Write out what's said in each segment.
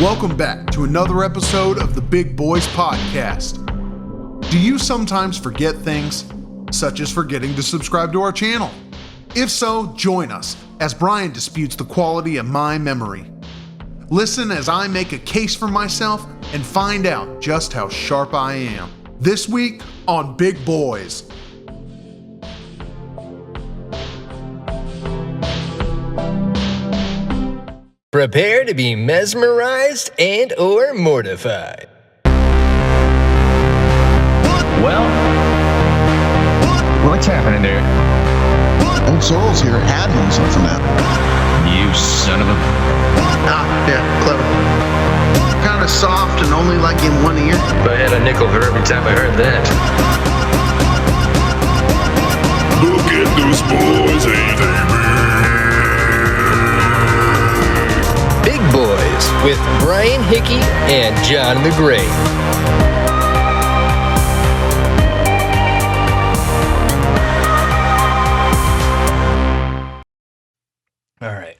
Welcome back to another episode of the Big Boys Podcast. Do you sometimes forget things, such as forgetting to subscribe to our channel? If so, join us as Brian disputes the quality of my memory. Listen as I make a case for myself and find out just how sharp I am. This week on Big Boys. Prepare to be mesmerized and or mortified. Well, what's happening there? Old Sorrel's here handling something now. You son of a... Yeah, clever. Kind of soft and only like in one ear. If I had a nickel for every time I heard that. Look at those boys, ain't they Big Boys with Brian Hickey and John the Great. All right.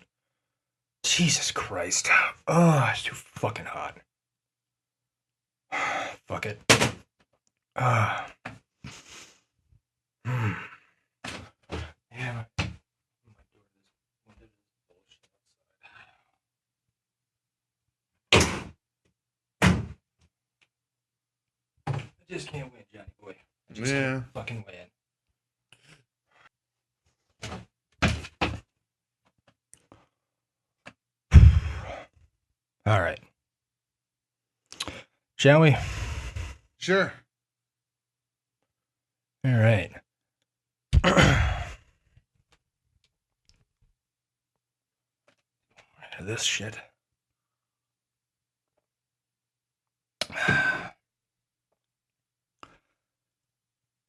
Jesus Christ. Oh, it's too fucking hot. Fuck it. Yeah. I just can't win, Johnny boy. I just can't fucking win. All right. Shall we? Sure. All right. This shit.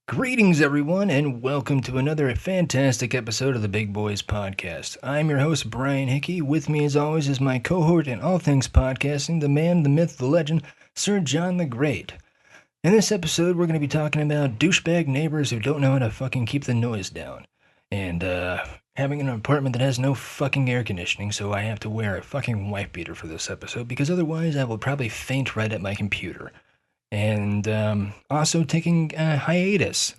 Greetings, everyone, and welcome to another fantastic episode of the Big Boys Podcast. I'm your host, Brian Hickey. With me, as always, is my cohort in all things podcasting, the man, the myth, the legend, Sir John the Great. In this episode, we're going to be talking about douchebag neighbors who don't know how to fucking keep the noise down, and having an apartment that has no fucking air conditioning, so I have to wear a fucking wife beater for this episode, because otherwise I will probably faint right at my computer. And also taking a hiatus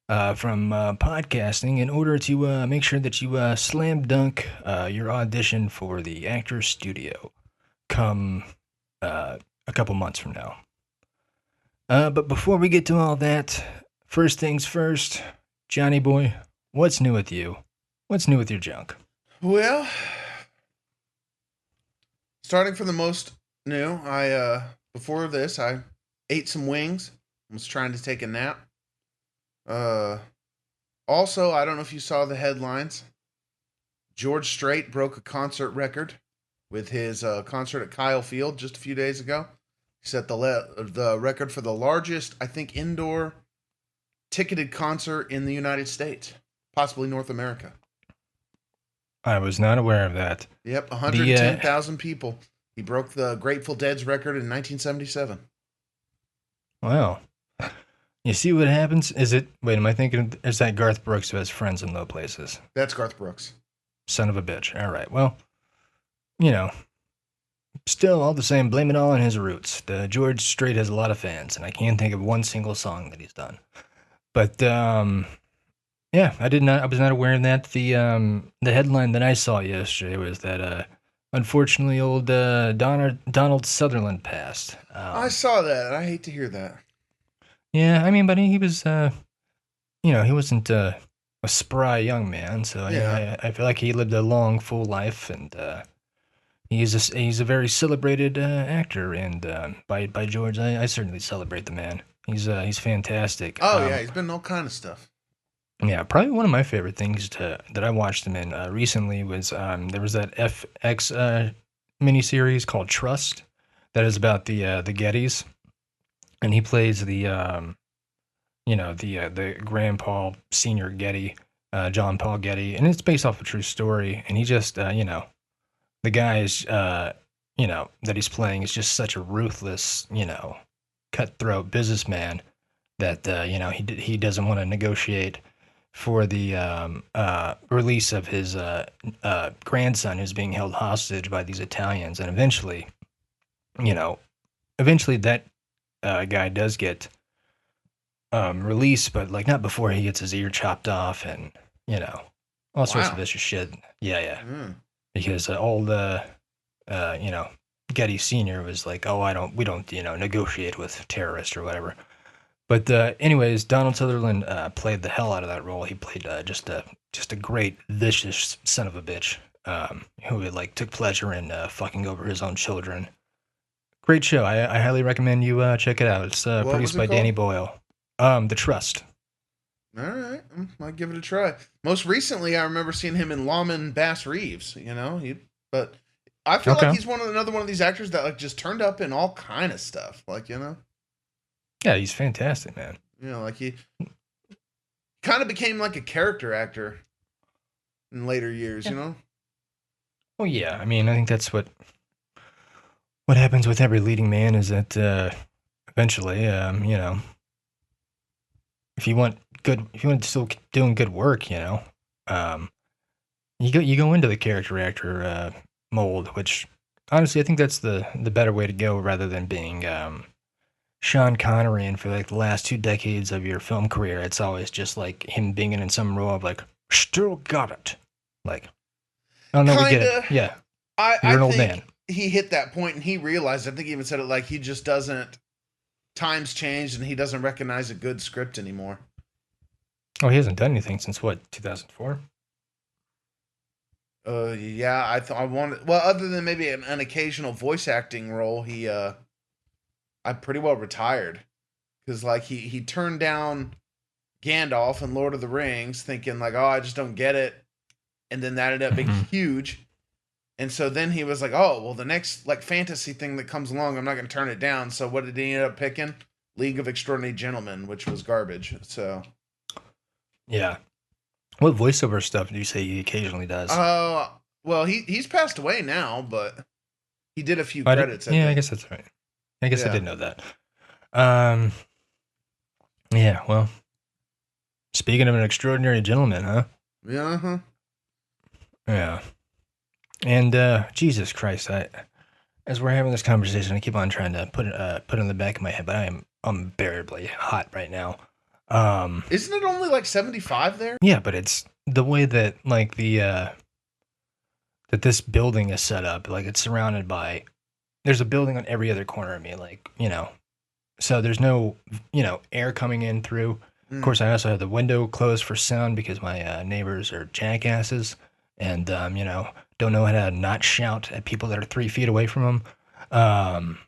from podcasting in order to make sure that you slam dunk your audition for the Actors Studio come a couple months from now. But before we get to all that, first things first, Johnny boy, what's new with you? What's new with your junk? Well, starting from the most new, before this, I ate some wings. I was trying to take a nap. Also, I don't know if you saw the headlines. George Strait broke a concert record with his concert at Kyle Field just a few days ago. He set the record for the largest, I think, indoor ticketed concert in the United States, possibly North America. I was not aware of that. Yep, 110,000 people. He broke the Grateful Dead's record in 1977. Wow. You see what happens? Am I thinking, is that Garth Brooks who has friends in low places? That's Garth Brooks. Son of a bitch. All right. Well, still all the same, blame it all on his roots. The George Strait has a lot of fans, and I can't think of one single song that he's done. But, yeah, I was not aware of that. The headline that I saw yesterday was that, unfortunately, old Donald Sutherland passed. I saw that. I hate to hear that. Yeah, I mean, but he was, he wasn't a spry young man, so Yeah. I feel like he lived a long, full life, and he's a very celebrated actor, and by George, I certainly celebrate the man. He's fantastic. Oh, yeah, he's been in all kind of stuff. Yeah, probably one of my favorite things that I watched him in recently was there was that FX miniseries called Trust that is about the Gettys, and he plays the Grandpa Senior Getty, John Paul Getty, and it's based off a true story. And he just the guy is that he's playing is just such a ruthless cutthroat businessman that he doesn't want to negotiate for the release of his grandson who's being held hostage by these Italians. And eventually, eventually that guy does get released, but like not before he gets his ear chopped off and all sorts of vicious shit. Yeah. Because old Getty Senior was like, oh, we don't negotiate with terrorists or whatever. But anyways, Donald Sutherland played the hell out of that role. He played just a great vicious son of a bitch who like took pleasure in fucking over his own children. Great show. I highly recommend you check it out. It's produced by Danny Boyle. The Trust. All right, I might give it a try. Most recently, I remember seeing him in Lawman Bass Reeves. But I feel like he's another one of these actors that like just turned up in all kind of stuff. Yeah, he's fantastic, man. Like he kind of became like a character actor in later years. Well, yeah. I mean, I think that's what happens with every leading man is that eventually, if you want to still doing good work, you go into the character actor mold, which honestly I think that's the better way to go rather than being Sean Connery. And for like the last 2 decades of your film career, it's always just like him being in some role of like still got it. Like, oh no, we get it. Yeah, you're an old man. He hit that point and he realized. I think he even said it like he just doesn't. Times changed and he doesn't recognize a good script anymore. Oh, he hasn't done anything since what, 2004? Yeah, I wanted. Well, other than maybe an occasional voice acting role, I pretty well retired because like he turned down Gandalf in Lord of the Rings, thinking like, oh, I just don't get it, and then that ended up being huge. And so then he was like, oh, well, the next like fantasy thing that comes along, I'm not going to turn it down. So what did he end up picking? League of Extraordinary Gentlemen, which was garbage. So. Yeah. What voiceover stuff do you say he occasionally does? Well, he's passed away now, but he did a few credits. I guess that's right. I guess I did know that. Yeah, well, speaking of an extraordinary gentleman, huh? Yeah. Yeah. And Jesus Christ, as we're having this conversation, I keep on trying to put it in the back of my head, but I am unbearably hot right now. Isn't it only like 75 there? Yeah, but it's the way that like that this building is set up. Like it's surrounded by, there's a building on every other corner of me. Like so there's no air coming in through. Of course, I also have the window closed for sound because my neighbors are jackasses and don't know how to not shout at people that are 3 feet away from them.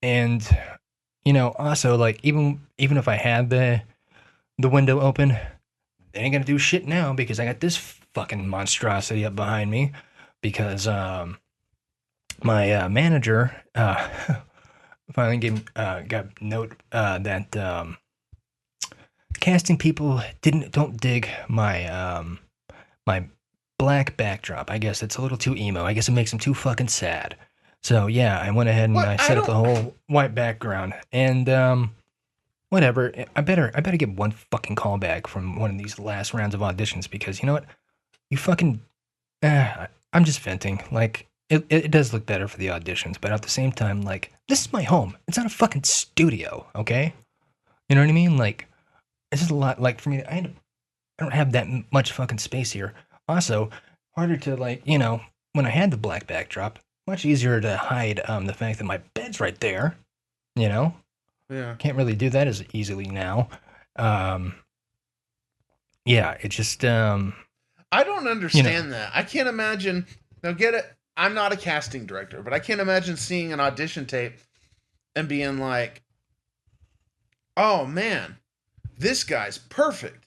And also like even if I had the window open, they ain't gonna do shit now because I got this fucking monstrosity up behind me because my manager finally got note that casting people don't dig my my black backdrop. I guess it's a little too emo. I guess it makes them too fucking sad. So yeah, I went ahead and I set up the whole white background and whatever. I better get one fucking call back from one of these last rounds of auditions because you know what? You fucking I'm just venting. Like it does look better for the auditions, but at the same time, like this is my home. It's not a fucking studio, okay? You know what I mean? Like it's just a lot. Like for me, I don't have that much fucking space here. Also, harder to like when I had the black backdrop. Much easier to hide the fact that my bed's right there, Yeah. Can't really do that as easily now. Yeah, it just I don't understand that. I can't imagine. Now get it. I'm not a casting director, but I can't imagine seeing an audition tape and being like, "Oh man, this guy's perfect.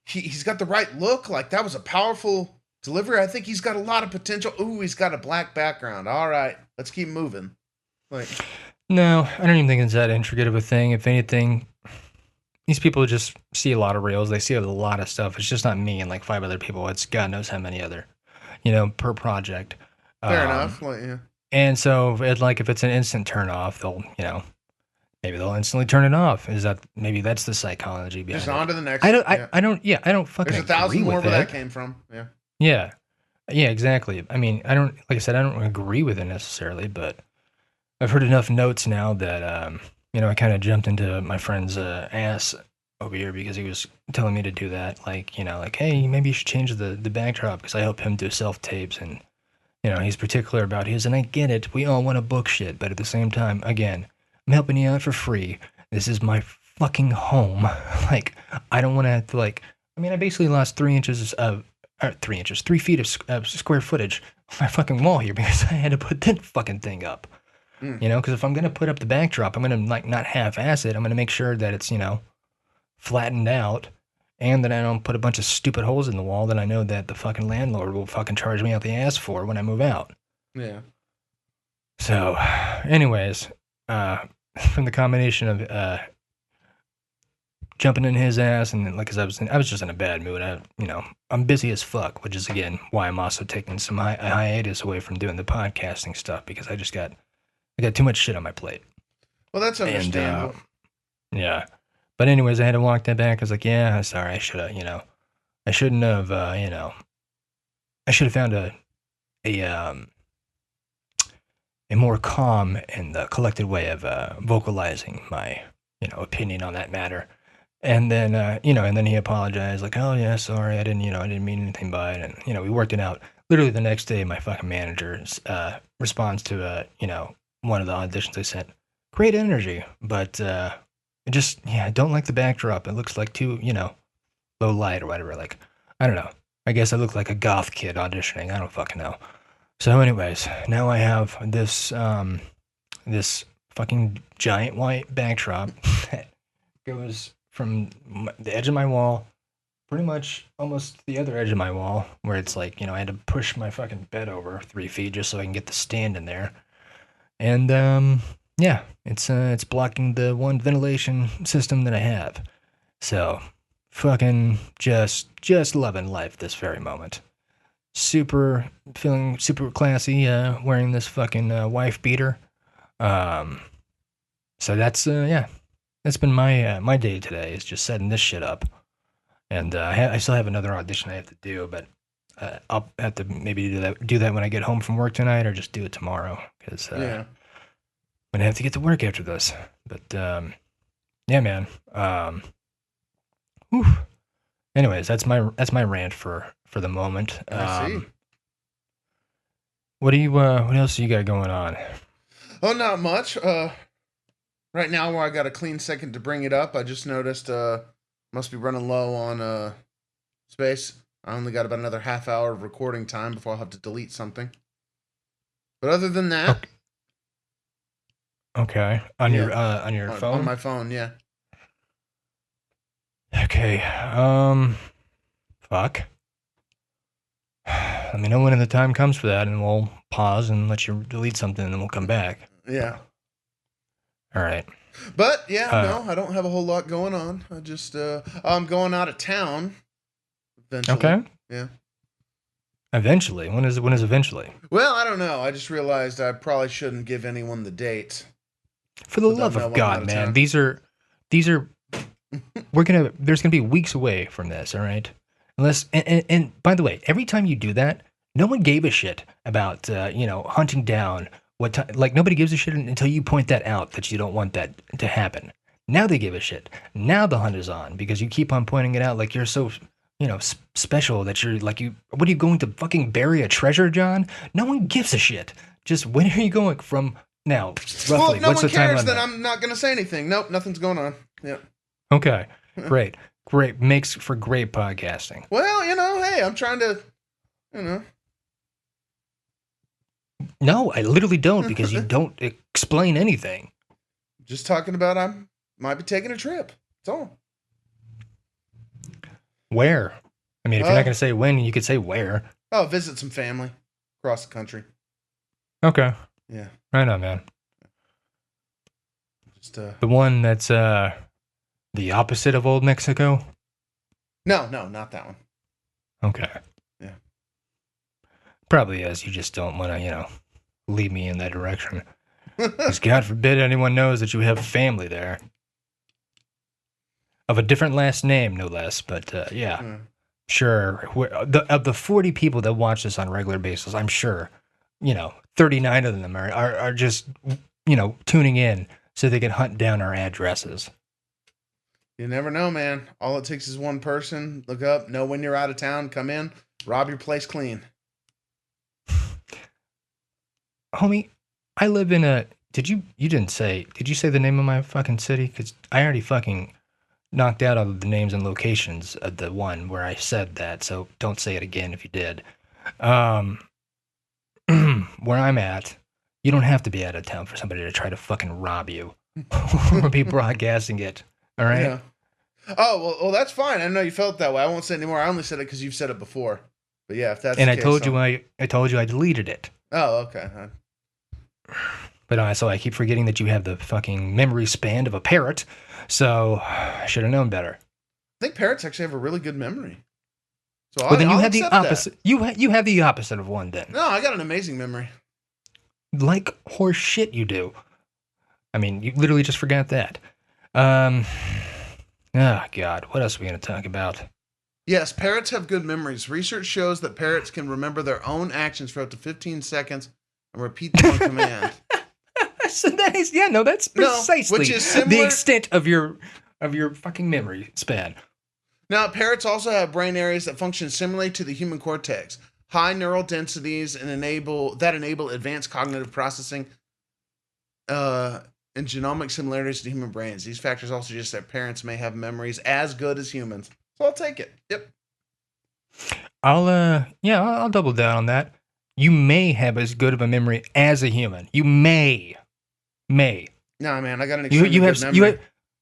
He's got the right look. Like that was a powerful delivery. I think he's got a lot of potential. Ooh, he's got a black background. All right, let's keep moving." Like, no, I don't even think it's that intricate of a thing. If anything, these people just see a lot of reels. They see a lot of stuff. It's just not me and like 5 other people. It's God knows how many other, per project. Fair enough. Like, yeah. And so, if it's an instant turn off, they'll, maybe they'll instantly turn it off. Maybe that's the psychology behind it. Just on to the next. I don't fucking. There's 1,000 more where that came from. Yeah. Yeah. Yeah, exactly. I mean, like I said, I don't agree with it necessarily, but I've heard enough notes now that, I kind of jumped into my friend's ass over here because he was telling me to do that. Like, hey, maybe you should change the backdrop because I help him do self-tapes and, he's particular about his, and I get it. We all want to book shit, but at the same time, again, I'm helping you out for free. This is my fucking home. Like, I don't want to have to, I basically lost 3 feet of square footage on my fucking wall here because I had to put that fucking thing up. Because if I'm going to put up the backdrop, I'm going to, not half-ass it. I'm going to make sure that it's, flattened out and that I don't put a bunch of stupid holes in the wall that I know that the fucking landlord will fucking charge me out the ass for when I move out. Yeah. So, anyways, from the combination of jumping in his ass and because I was just in a bad mood. I'm busy as fuck, which is again why I'm also taking some hiatus away from doing the podcasting stuff because I got too much shit on my plate. Well, that's understandable. And, yeah. But anyways, I had to walk that back. I was like, yeah, sorry, I should have, I shouldn't have, I should have found a more calm and collected way of vocalizing my, opinion on that matter. And then, and then he apologized, like, oh yeah, sorry, I didn't mean anything by it. And, we worked it out. Literally the next day, my fucking manager's responds to, one of the auditions I sent. Great energy, but I don't like the backdrop. It looks like too, low light or whatever. Like, I don't know. I guess I look like a goth kid auditioning. I don't fucking know. So anyways, now I have this, this fucking giant white backdrop that goes from the edge of my wall, pretty much almost the other edge of my wall, where it's like, I had to push my fucking bed over 3 feet just so I can get the stand in there. And, yeah, it's blocking the one ventilation system that I have. So, fucking just loving life this very moment. Feeling super classy, wearing this fucking wife beater. So that's that's been my day today, is just setting this shit up. And I still have another audition I have to do, but I'll have to maybe do that when I get home from work tonight, or just do it tomorrow, because I'm gonna have to get to work after this. But yeah, man. Whew. Anyways, that's my rant for the moment. I see. What else do you got going on? Oh, not much. Right now, where I got a clean second to bring it up, I just noticed must be running low on space. I only got about another half hour of recording time before I'll have to delete something. But other than that, okay, on your phone, on my phone, yeah. Okay, fuck. Let me know when the time comes for that, and we'll pause and let you delete something, and then we'll come back. Yeah. All right. But yeah, no, I don't have a whole lot going on. I just I'm going out of town eventually. Okay. Yeah. Eventually. When is eventually? Well, I don't know. I just realized I probably shouldn't give anyone the date. For the love of God, man. These are there's gonna be weeks away from this, all right? Unless and by the way, every time you do that, no one gave a shit about hunting down what time. Like, nobody gives a shit until you point that out, that you don't want that to happen. Now they give a shit. Now the hunt is on because you keep on pointing it out like you're so special, that you're like, what are you going to fucking bury a treasure, John? No one gives a shit. Just when are you going from now? Roughly, well, if no what's one the timeline? cares, then I'm not going to say anything. Nope, nothing's going on. Yeah. Okay, great. Makes for great podcasting. Well, hey, I'm trying to, No, I literally don't, because you don't explain anything. Just talking about I might be taking a trip. That's all. Where? I mean, if you're not going to say when, you could say where. Oh, visit some family across the country. Okay. Yeah. Right on, man. Just the one that's the opposite of Old Mexico? No, not that one. Okay. Yeah. Probably is. You just don't want to, lead me in that direction. Because God forbid anyone knows that you have family there. Of a different last name, no less. But, yeah. sure, of the 40 people that watch this on a regular basis, I'm sure, 39 of them are just, tuning in so they can hunt down our addresses. You never know, man. All it takes is one person. Look up, know when you're out of town, come in, rob your place clean. Homie, I live in a... Did you say the name of my fucking city? Because I already fucking knocked out all of the names and locations of the one where I said that, so don't say it again if you did. Where I'm at, you don't have to be out of town for somebody to try to fucking rob you or be broadcasting it. All right? Yeah. Oh, well, that's fine. I know you felt that way. I won't say it anymore. I only said it because you've said it before. But yeah, if that's and the I case, told you I deleted it. Oh, okay. But so I keep forgetting that you have the fucking memory span of a parrot. So I should have known better. I think parrots actually have a really good memory. So well, then you have the opposite. You have the opposite of one then. No, I got an amazing memory. Like horse shit, you do. I mean, you literally just forgot that. Oh God, what else are we gonna talk about? Yes, parrots have good memories. Research shows that parrots can remember their own actions for up to 15 seconds and repeat them on command. So that's precisely which is similar, the extent of your fucking memory span. Now, parrots also have brain areas that function similarly to the human cortex, high neural densities and enable advanced cognitive processing, and genomic similarities to human brains. These factors also suggest that parrots may have memories as good as humans. So I'll take it. Yep. I'll double down on that. You may have as good of a memory as a human. You may. No, man, I got an extremely good memory.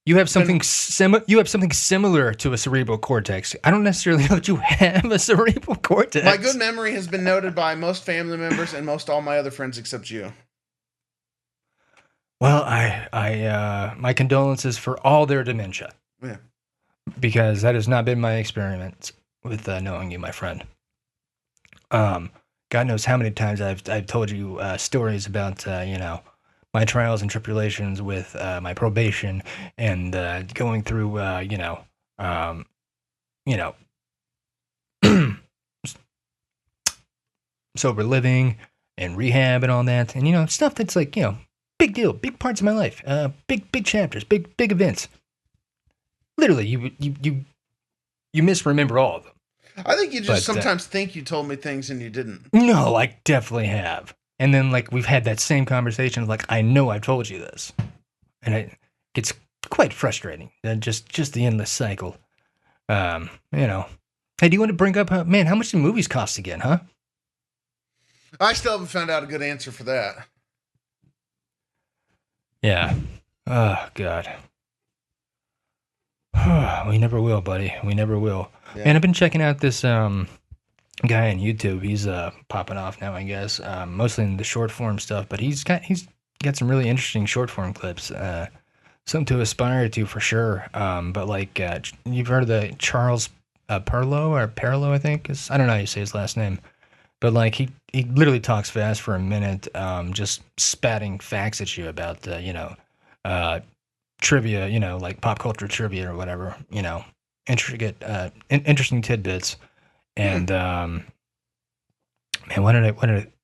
You have something similar to a cerebral cortex. I don't necessarily know that you have a cerebral cortex. My good memory has been noted by most family members and most all my other friends except you. Well, I my condolences for all their dementia. Yeah. Because that has not been my experience with knowing you, my friend. God knows how many times I've told you stories about my trials and tribulations with my probation and going through sober living and rehab and all that, and stuff that's like big deal, big parts of my life, big chapters, big events. Literally, you misremember all of them. I think you just sometimes think you told me things and you didn't. No, I definitely have. And then, we've had that same conversation, I know I've told you this. And it's quite frustrating. Just the endless cycle. Hey, do you want to bring up, man, how much do movies cost again, huh? I still haven't found out a good answer for that. Yeah. Oh, God. We never will, buddy. We never will. Yeah. And I've been checking out this guy on YouTube. He's popping off now, I guess. Mostly in the short form stuff, but he's got some really interesting short form clips. Something to aspire to for sure. But you've heard of the Charles Perlow, I think. I don't know how you say his last name. But he literally talks fast for a minute, just spatting facts at you about trivia, like pop culture trivia or whatever, interesting tidbits. And man, what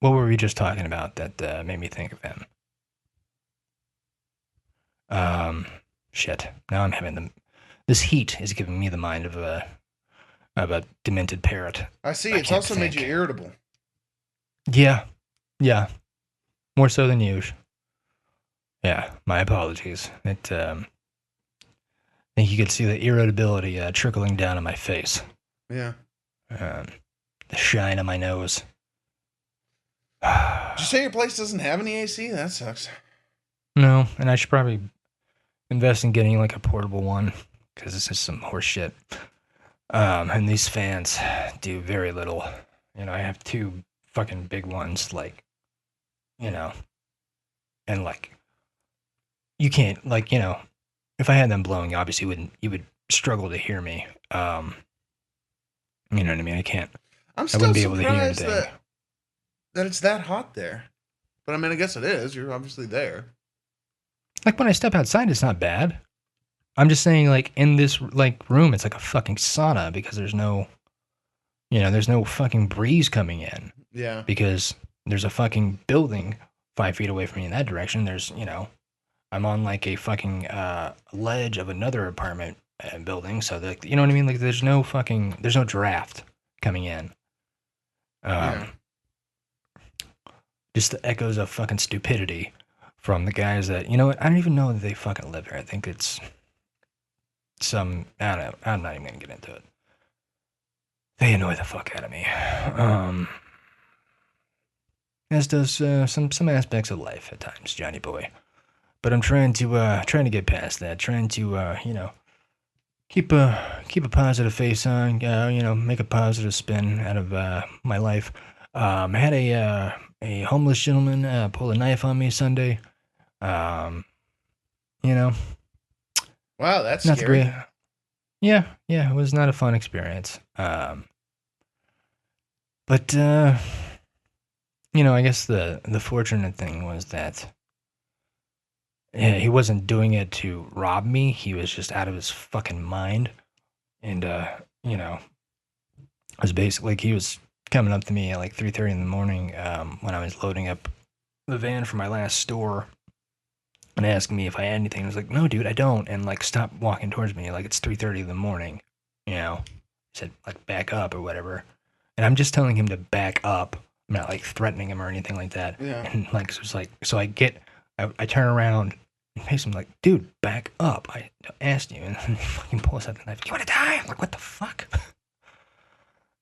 were we just talking about that made me think of him? Shit. Now I'm having this heat is giving me the mind of a demented parrot. I see. It's also made you irritable. Yeah. More so than usual. Yeah, my apologies. I think you could see the irritability trickling down on my face. Yeah. The shine on my nose. Did you say your place doesn't have any AC? That sucks. No, and I should probably invest in getting a portable one because this is some horse shit. And these fans do very little. I have two fucking big ones, and you can't, if I had them blowing, obviously you would struggle to hear me. You know what I mean? I can't. I'm still surprised that it's that hot there. But I mean, I guess it is. You're obviously there. When I step outside, it's not bad. I'm just saying, in this room, it's like a fucking sauna because there's no there's no fucking breeze coming in Yeah. because there's a fucking building 5 feet away from me in that direction. There's, I'm on like a fucking ledge of another apartment building. So, you know what I mean? Like, there's no draft coming in. Just the echoes of fucking stupidity from the guys that, I don't even know that they fucking live here. I think it's I don't know. I'm not even going to get into it. They annoy the fuck out of me. As does some aspects of life at times, Johnny boy. But I'm trying to get past that. Trying to keep a positive face on. Make a positive spin out of my life. I had a homeless gentleman pull a knife on me Sunday. Wow, that's not scary. great. Yeah, it was not a fun experience. But I guess the fortunate thing was that he wasn't doing it to rob me. He was just out of his fucking mind. And it was basically he was coming up to me at like 3:30 in the morning when I was loading up the van for my last store and asking me if I had anything. I was like, no, dude, I don't. And like, stop walking towards me. Like, it's 3:30 in the morning. He said, like, back up or whatever. And I'm just telling him to back up. I'm not like threatening him or anything like that. Yeah. And like, so it's like, so I turn around and face him like, dude, back up. I asked you. And he fucking pulls out the knife. You want to die? I'm like, what the fuck?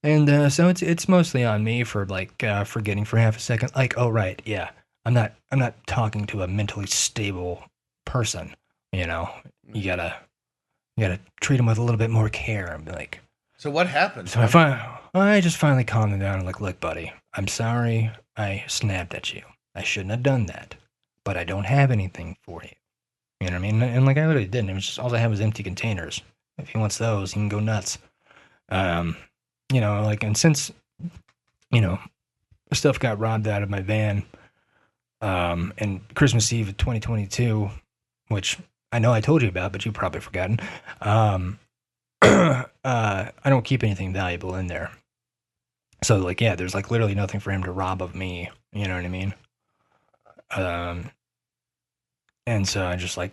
And so it's mostly on me for like forgetting for half a second. Like, oh right, yeah. I'm not talking to a mentally stable person. You gotta treat him with a little bit more care and be like. So what happened? So I just finally calmed him down and like, look, buddy, I'm sorry I snapped at you. I shouldn't have done that, but I don't have anything for you. You know what I mean? And like I literally didn't. It was just all I had was empty containers. If he wants those, he can go nuts. And since stuff got robbed out of my van. And Christmas Eve of 2022, which I know I told you about, but you've probably forgotten. I don't keep anything valuable in there. So like, yeah, there's like literally nothing for him to rob of me. You know what I mean? And so I just like,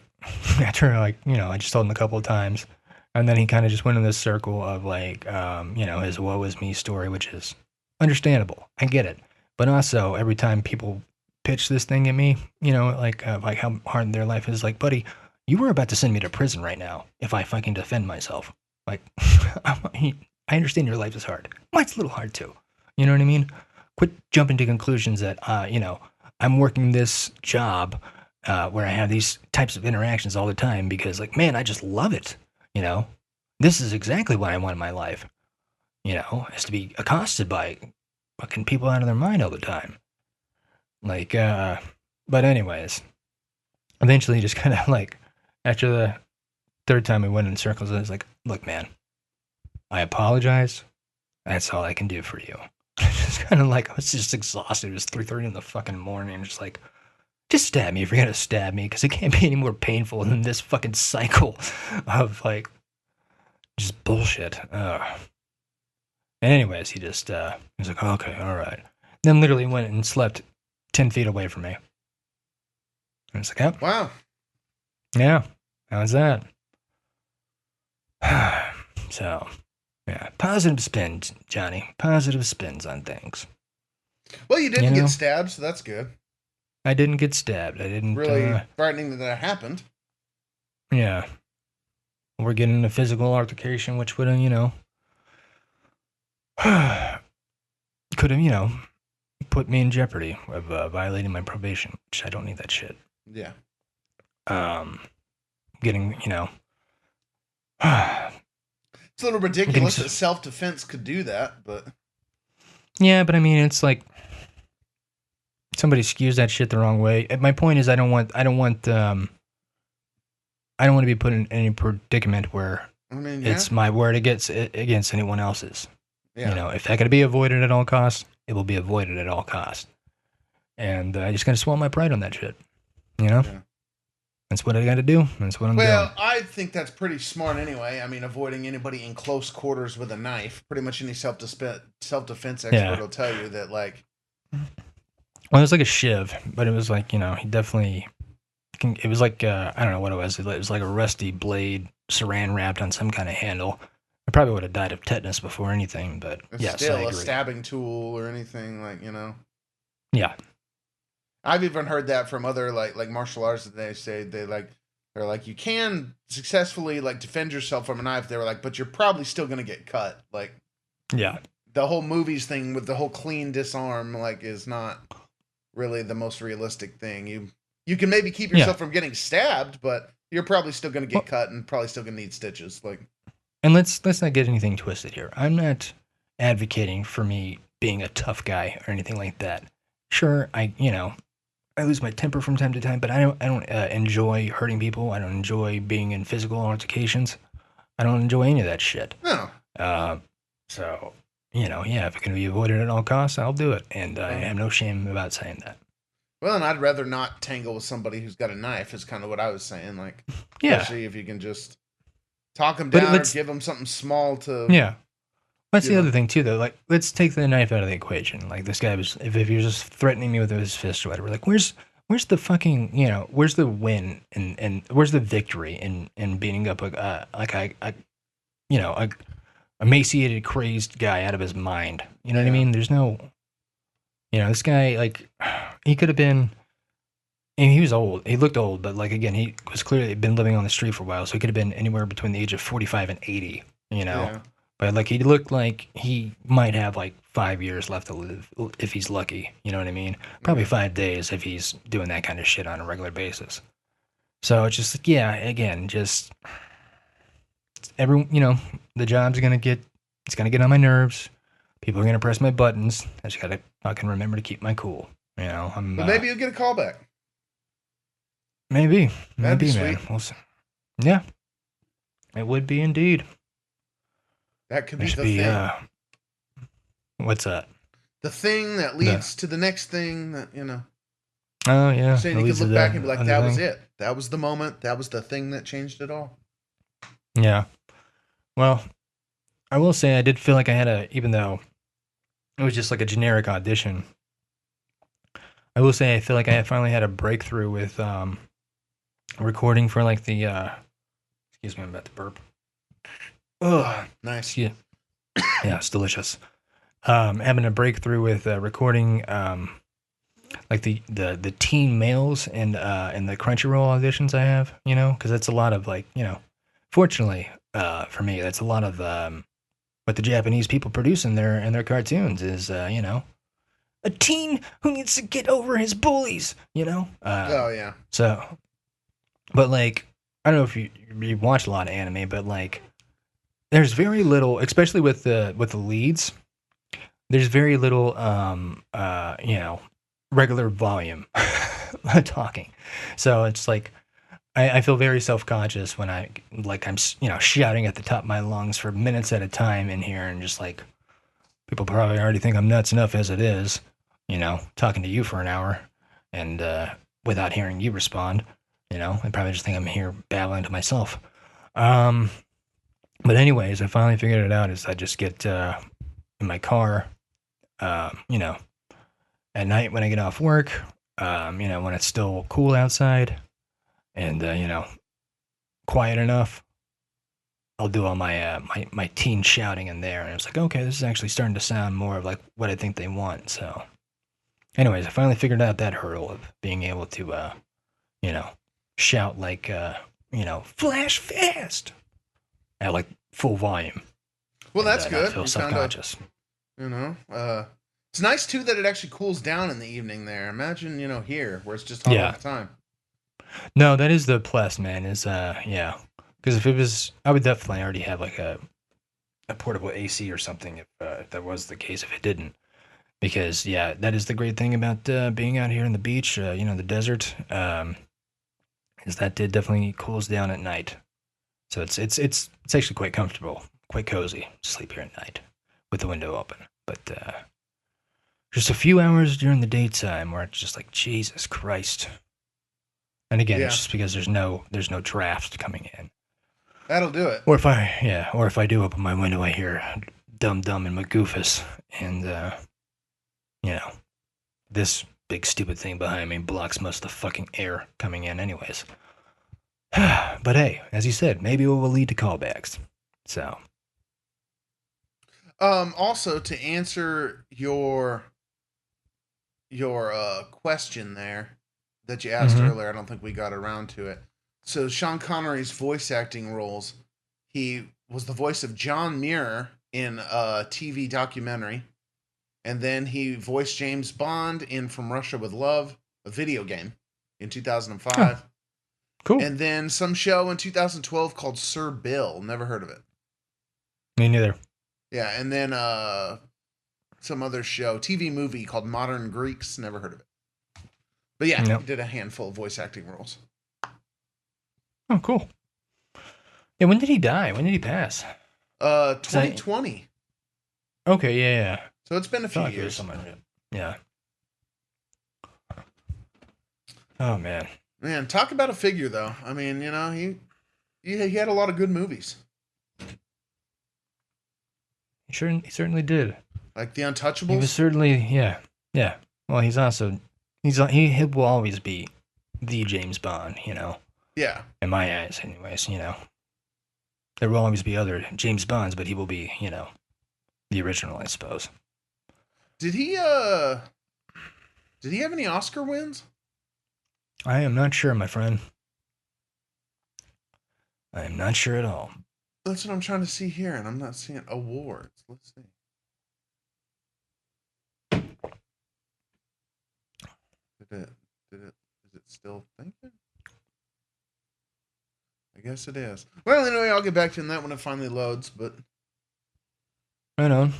after like, I just told him a couple of times. And then he kind of just went in this circle of like, his woe is me story, which is understandable. I get it. But also every time people pitch this thing at me, like how hard their life is, like, buddy, you were about to send me to prison right now if I fucking defend myself. Like, I understand your life is hard. Mine's a little hard too. You know what I mean? Quit jumping to conclusions that, I'm working this job where I have these types of interactions all the time because, like, man, I just love it. This is exactly what I want in my life. Is to be accosted by fucking people out of their mind all the time. Like, but anyways, eventually just kind of like, after the third time we went in circles, I was like, look, man, I apologize. That's all I can do for you. Just kind of like, I was just exhausted. It was 3:30 in the fucking morning. Just like, just stab me if you're going to stab me, because it can't be any more painful than this fucking cycle of like, just bullshit. And anyways, he just, he's like, okay, all right. Then literally went and slept 10 feet away from me. And it's like, oh. Wow. Yeah. How's that? So, yeah. Positive spins, Johnny. Positive spins on things. Well, you didn't get stabbed, so that's good. I didn't get stabbed. I didn't. Really frightening that happened. Yeah. We're getting a physical altercation, which would have, could have, put me in jeopardy of violating my probation, which I don't need that shit. Yeah. Getting, it's a little ridiculous that self-defense could do that, but. Yeah, but I mean, it's like somebody skews that shit the wrong way. My point is, I don't want to be put in any predicament where it's my word against anyone else's. Yeah. If that could be avoided at all costs, it will be avoided at all costs. And I just gotta swallow my pride on that shit. Yeah. That's what I got to do. That's what I'm doing. Well, I think that's pretty smart anyway. I mean, avoiding anybody in close quarters with a knife. Pretty much any self-defense expert will tell you that, like... Well, it was like a shiv, but it was like, he definitely... It was like, I don't know what it was. It was like a rusty blade saran wrapped on some kind of handle. I probably would have died of tetanus before anything, but yes, still I agree. A stabbing tool or anything, like, Yeah. I've even heard that from other like martial arts that they say they're like you can successfully like defend yourself from a knife. They were like, but you're probably still gonna get cut. Like, yeah, the whole movies thing with the whole clean disarm like is not really the most realistic thing. You can maybe keep yourself from getting stabbed, but you're probably still gonna get cut and probably still gonna need stitches. Like, and let's not get anything twisted here. I'm not advocating for me being a tough guy or anything like that. Sure, I lose my temper from time to time, but I don't enjoy hurting people. I don't enjoy being in physical altercations. I don't enjoy any of that shit. No. So, if it can be avoided at all costs, I'll do it. And I have no shame about saying that. Well, and I'd rather not tangle with somebody who's got a knife is kind of what I was saying. Like, especially if you can just talk them down or give them something small to... Yeah. That's the other thing, too, though. Like, let's take the knife out of the equation. Like, this guy was... If you're just threatening me with his fist or whatever, like, where's the fucking... where's the win and where's the victory in beating up a emaciated, crazed guy out of his mind? You know what I mean? There's no... this guy, like, he could have been... And he was old. He looked old, but, like, again, he was clearly been living on the street for a while, so he could have been anywhere between the age of 45 and 80, Yeah. But, like, he looked like he might have, like, 5 years left to live if he's lucky. You know what I mean? Probably 5 days if he's doing that kind of shit on a regular basis. So it's just, again, just... the job's going to get... It's going to get on my nerves. People are going to press my buttons. I just got to fucking remember to keep my cool. But maybe you'll get a call back. Maybe. That'd be man. sweet. We'll see. Yeah. It would be indeed. That could be the thing. What's that? The thing that leads to the next thing that, Oh, yeah. Saying you could look back and be like, that was it. That was the moment. That was the thing that changed it all. Yeah. Well, I will say I did feel like I had even though it was just like a generic audition, I will say I feel like I finally had a breakthrough with recording for like the, excuse me, I'm about to burp. Oh, nice. Yeah, it's delicious. Having a breakthrough with recording like the teen males and the Crunchyroll auditions I have, because that's a lot of like, fortunately for me, that's a lot of what the Japanese people produce in their cartoons is, a teen who needs to get over his bullies, oh yeah. So, but like, I don't know if you watch a lot of anime, but like, there's very little, especially with the leads. There's very little, regular volume talking. So it's like, I feel very self-conscious when I'm shouting at the top of my lungs for minutes at a time in here, and just like, people probably already think I'm nuts enough as it is, talking to you for an hour, and without hearing you respond, they probably just think I'm here babbling to myself. But anyways, I finally figured it out. Is I just get in my car, at night when I get off work, when it's still cool outside, and quiet enough, I'll do all my my teen shouting in there, and it's like, okay, this is actually starting to sound more of like what I think they want. So, anyways, I finally figured out that hurdle of being able to, shout like, flash fast at like full volume. Well, that's good. I feel self-conscious. It's nice too that it actually cools down in the evening there. Imagine, here where it's just hot all the time. No, that is the plus, man. Is because if it was, I would definitely already have like a portable AC or something if that was the case. If it didn't, because that is the great thing about being out here on the beach, the desert, is that it definitely cools down at night. So it's actually quite comfortable, quite cozy to sleep here at night with the window open. But just a few hours during the daytime where it's just like, Jesus Christ. And again, Yeah. it's just because there's no draft coming in. That'll do it. Or if I do open my window, I hear Dum Dum and McGoofus, and this big stupid thing behind me blocks most of the fucking air coming in, anyways. But hey, as you said, maybe it will lead to callbacks. So. Also, to answer your question there that you asked earlier, I don't think we got around to it. So Sean Connery's voice acting roles, he was the voice of John Muir in a TV documentary, and then he voiced James Bond in From Russia with Love, a video game, in 2005. Oh, cool. And then some show in 2012 called Sir Bill. Never heard of it. Me neither. Yeah, and then some other show, TV movie called Modern Greeks. Never heard of it. But yeah, Nope. he did a handful of voice acting roles. Oh, cool. Yeah, when did he die? When did he pass? 2020. Okay, yeah. So it's been a few Fuck, it was years. someone real. Yeah. Oh, man. Man, talk about a figure, though. I mean, he had a lot of good movies. He certainly did. Like The He was Untouchables. certainly, yeah. Well, he will always be the James Bond, Yeah. in my eyes, anyways, There will always be other James Bonds, but he will be, the original, I suppose. Did he have any Oscar wins? I am not sure, my friend. I am not sure at all. That's what I'm trying to see here, and I'm not seeing awards. Let's see. Is it still thinking? I guess it is. Well, anyway, I'll get back to you on that when it finally loads, but Right on.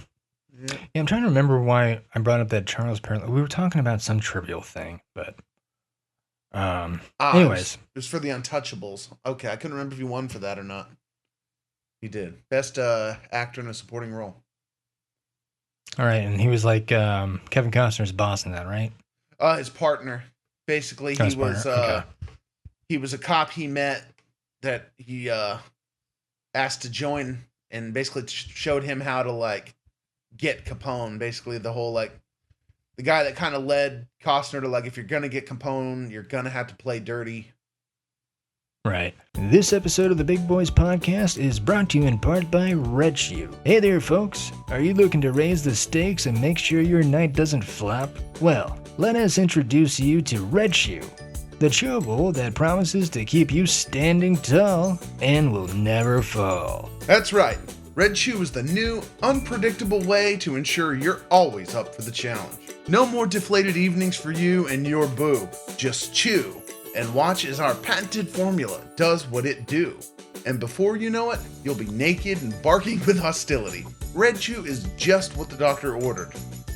yeah. Yeah, I'm trying to remember why I brought up that Charles Parrot. We were talking about some trivial thing, but anyways. It was for The Untouchables. Okay, I couldn't remember if he won for that or not. He did. Best actor in a supporting role. All right, and he was like Kevin Costner's boss in that, right? His partner. Basically, Oh, his partner, okay. He was a cop he met that he asked to join, and basically showed him how to get Capone. Basically, the whole the guy that kind of led Costner to if you're gonna get Capone, you're gonna have to play dirty. Right. This episode of the Big Boys Podcast is brought to you in part by Red Shoe. Hey there, folks. Are you looking to raise the stakes and make sure your night doesn't flop? Well, let us introduce you to Red Shoe, the chewable that promises to keep you standing tall and will never fall. That's right. Red Shoe is the new, unpredictable way to ensure you're always up for the challenge. No more deflated evenings for you and your boob. Just chew and watch as our patented formula does what it do. And before you know it, you'll be naked and barking with hostility. Red Chew is just what the doctor ordered,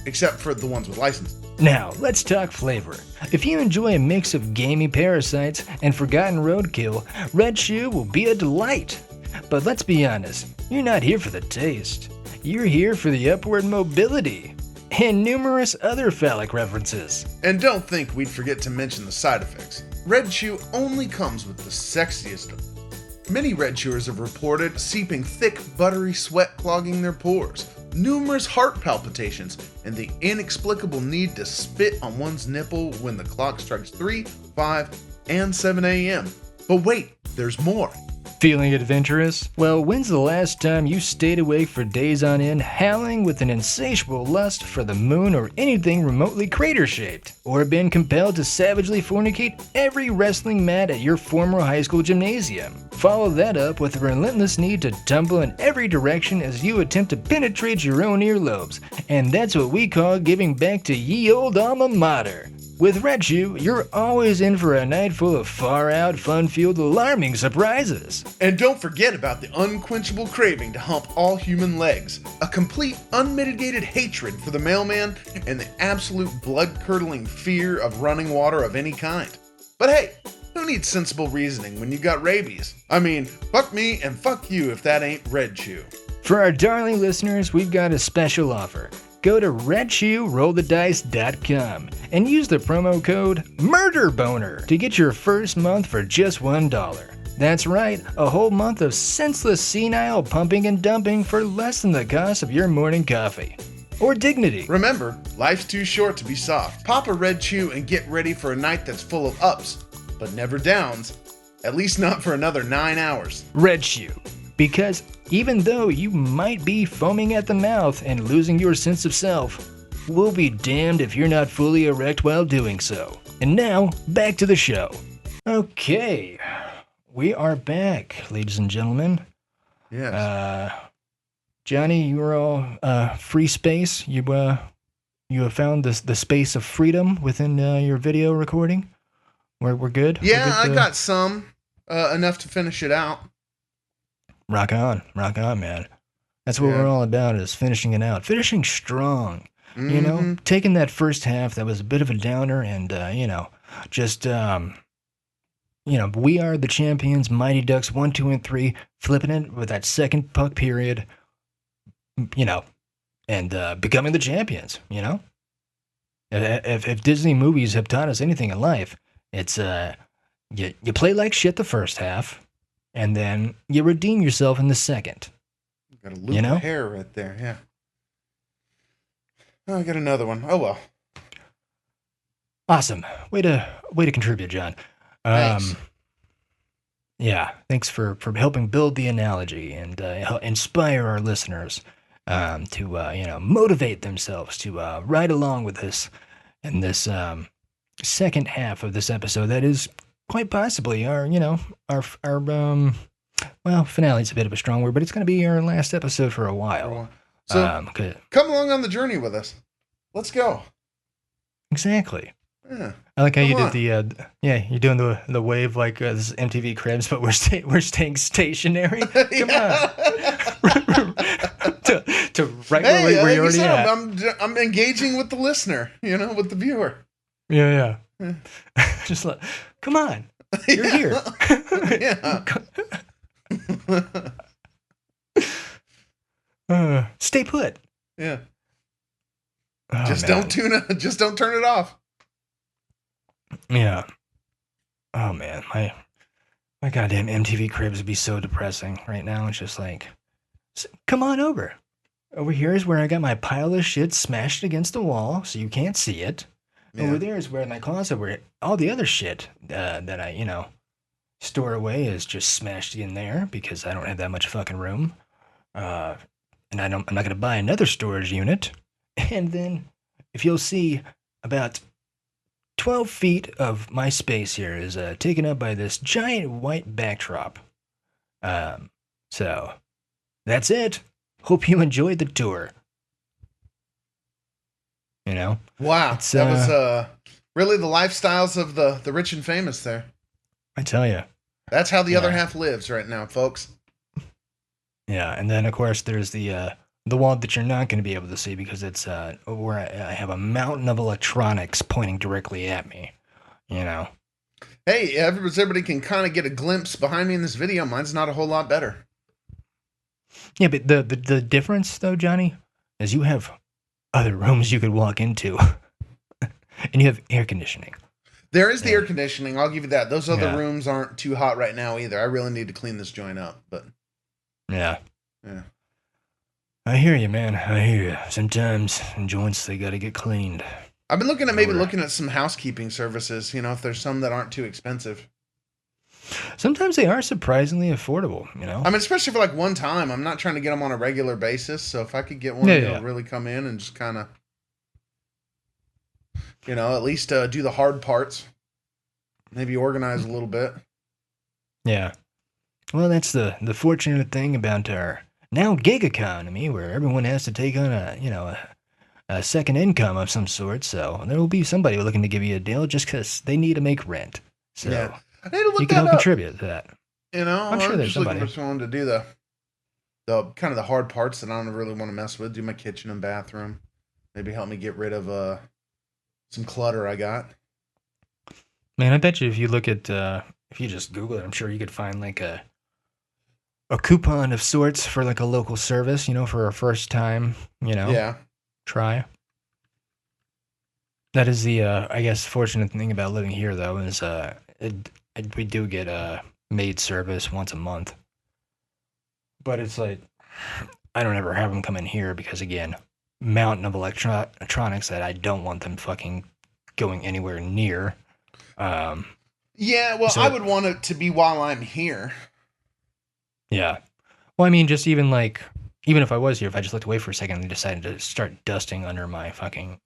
except for the ones with license. Now, let's talk flavor. If you enjoy a mix of gamey parasites and forgotten roadkill, Red Shoe will be a delight. But let's be honest, you're not here for the taste. You're here for the upward mobility and numerous other phallic references. And don't think we'd forget to mention the side effects. Red Chew only comes with the sexiest of them. Many Red Chewers have reported seeping thick, buttery sweat clogging their pores, numerous heart palpitations, and the inexplicable need to spit on one's nipple when the clock strikes 3, 5, and 7 a.m. But wait, there's more. Feeling adventurous? Well, when's the last time you stayed awake for days on end howling with an insatiable lust for the moon or anything remotely crater-shaped? Or been compelled to savagely fornicate every wrestling mat at your former high school gymnasium? Follow that up with a relentless need to tumble in every direction as you attempt to penetrate your own earlobes. And that's what we call giving back to ye old alma mater. With Red Shoe, you're always in for a night full of far-out, fun-fueled, alarming surprises. And don't forget about the unquenchable craving to hump all human legs, a complete unmitigated hatred for the mailman, and the absolute blood-curdling fear of running water of any kind. But hey, who needs sensible reasoning when you got rabies? I mean, fuck me and fuck you if that ain't Red Chew. For our darling listeners, we've got a special offer. go to redshoerollthedice.com and use the promo code MURDERBONER to get your first month for just $1. That's right, a whole month of senseless senile pumping and dumping for less than the cost of your morning coffee. Or dignity. Remember, life's too short to be soft. Pop a Red Chew and get ready for a night that's full of ups, but never downs. At least not for another 9 hours. Red Shoe. Because even though you might be foaming at the mouth and losing your sense of self, we'll be damned if you're not fully erect while doing so. And now, back to the show. Okay. We are back, ladies and gentlemen. Yes. Johnny, you were all free space. You have found the space of freedom within your video recording. We're good. Yeah, we're good I got some enough to finish it out. Rock on, man. That's what we're all about, is finishing it out, finishing strong. Mm-hmm. You know, taking that first half that was a bit of a downer, and just. We are the champions, Mighty Ducks 1, 2, and 3, flipping it with that second puck period, and becoming the champions, If Disney movies have taught us anything in life, it's you play like shit the first half, and then you redeem yourself in the second. Got a loop of hair right there, yeah. Oh, I got another one. Oh, well. Awesome. Way to contribute, John. Thanks. Yeah, thanks for helping build the analogy and inspire our listeners to motivate themselves to ride along with us in this second half of this episode. That is quite possibly our finale's a bit of a strong word, but it's going to be our last episode for a while. So come along on the journey with us. Let's go. Exactly. Yeah. I like how you did you're doing the wave like this is MTV Cribs, but we're staying stationary. Come on. to right where you already at. I'm engaging with the listener, with the viewer. Yeah. Just come on. You're here. Yeah. Stay put. Yeah. Oh, just don't turn it off. Yeah. Oh man, my goddamn MTV Cribs would be so depressing right now. It's just like, come on over. Over here is where I got my pile of shit smashed against the wall, so you can't see it. Yeah. Over there is where my closet, where all the other shit that I store away is just smashed in there because I don't have that much fucking room. And I'm not gonna buy another storage unit. And then, if you'll see, about 12 feet of my space here is taken up by this giant white backdrop. So, that's it. Hope you enjoyed the tour. Wow. That was really the lifestyles of the rich and famous there. I tell you. That's how the other half lives right now, folks. Yeah, and then, of course, there's the wall that you're not going to be able to see because it's where I have a mountain of electronics pointing directly at me, Hey, everybody can kind of get a glimpse behind me in this video. Mine's not a whole lot better. Yeah, but the difference, though, Johnny, is you have other rooms you could walk into, and you have air conditioning. There is the air conditioning. I'll give you that. Those other rooms aren't too hot right now either. I really need to clean this joint up, but yeah. I hear you, man. I hear you. Sometimes joints, they got to get cleaned. I've been looking at some housekeeping services, if there's some that aren't too expensive. Sometimes they are surprisingly affordable, I mean, especially for like one time. I'm not trying to get them on a regular basis. So if I could get one that'll really come in and just kind of, at least do the hard parts, maybe organize a little bit. Yeah. Well, that's the fortunate thing about our now gig economy, where everyone has to take on a second income of some sort. So there will be somebody looking to give you a deal just because they need to make rent. So I need to look you can help contribute to that. I'm sure there's somebody looking for someone to do the kind of the hard parts that I don't really want to mess with. Do my kitchen and bathroom. Maybe help me get rid of some clutter I got. Man, I bet you if you look at if you just Google it, I'm sure you could find like a coupon of sorts for like a local service, for a first time, try. That is the, I guess, fortunate thing about living here, though, is we do get maid service once a month. But it's like, I don't ever have them come in here because, again, mountain of electronics that I don't want them fucking going anywhere near. Yeah, well, So- I would want it to be while I'm here. Yeah. Well, I mean, just even if I was here, if I just looked away for a second and decided to start dusting under my fucking,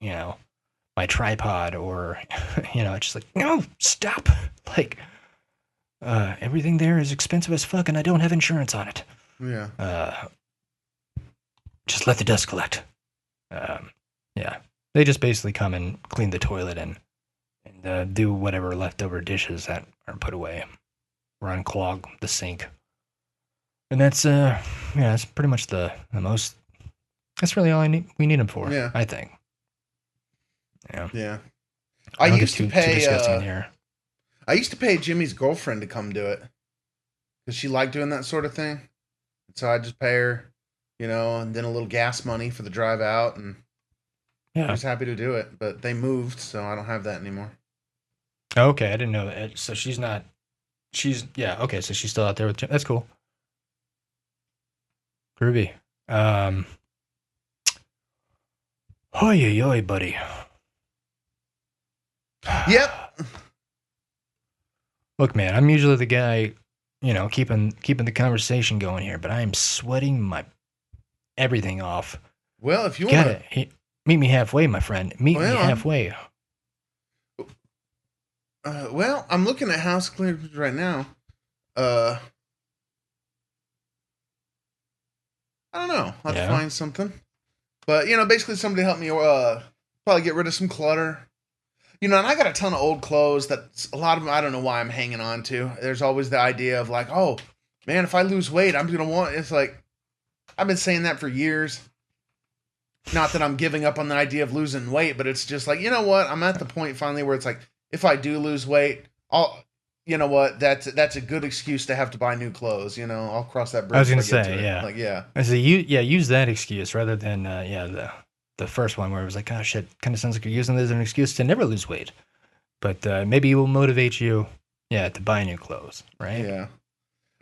my tripod or, it's just like, no, stop. Like, everything there is expensive as fuck and I don't have insurance on it. Yeah. Just let the dust collect. Yeah. They just basically come and clean the toilet and do whatever leftover dishes that are put away or unclog the sink. And that's that's pretty much the most. That's really all we need them for. Yeah. I think. Yeah. Yeah. I I don't get used to too pay. disgusting here. I used to pay Jimmy's girlfriend to come do it because she liked doing that sort of thing. So I just pay her, and then a little gas money for the drive out, and I Yeah. was happy to do it. But they moved, so I don't have that anymore. Okay, I didn't know that. So she's not. Okay. So she's still out there with. That's cool. Groovy. Hoy, buddy. Yep. Look, man, I'm usually the guy, keeping the conversation going here, but I am sweating my everything off. Well, if you Got want it. Meet me halfway, my friend. Meet me Well, halfway. well, I'm looking at house clearance right now. I don't know. I'll have to find something. But, basically somebody helped me probably get rid of some clutter. And I got a ton of old clothes that a lot of them, I don't know why I'm hanging on to. There's always the idea of like, oh, man, if I lose weight, I'm going to want, it's like, I've been saying that for years. Not that I'm giving up on the idea of losing weight, but it's just like, you know what? I'm at the point finally where it's like, if I do lose weight, you know what? That's a good excuse to have to buy new clothes. I'll cross that bridge. I was gonna if get say, to it. yeah. Like, yeah. I say, use that excuse rather than, the first one where it was like, oh shit, kind of sounds like you're using this as an excuse to never lose weight. But maybe it will motivate you, to buy new clothes, right? Yeah.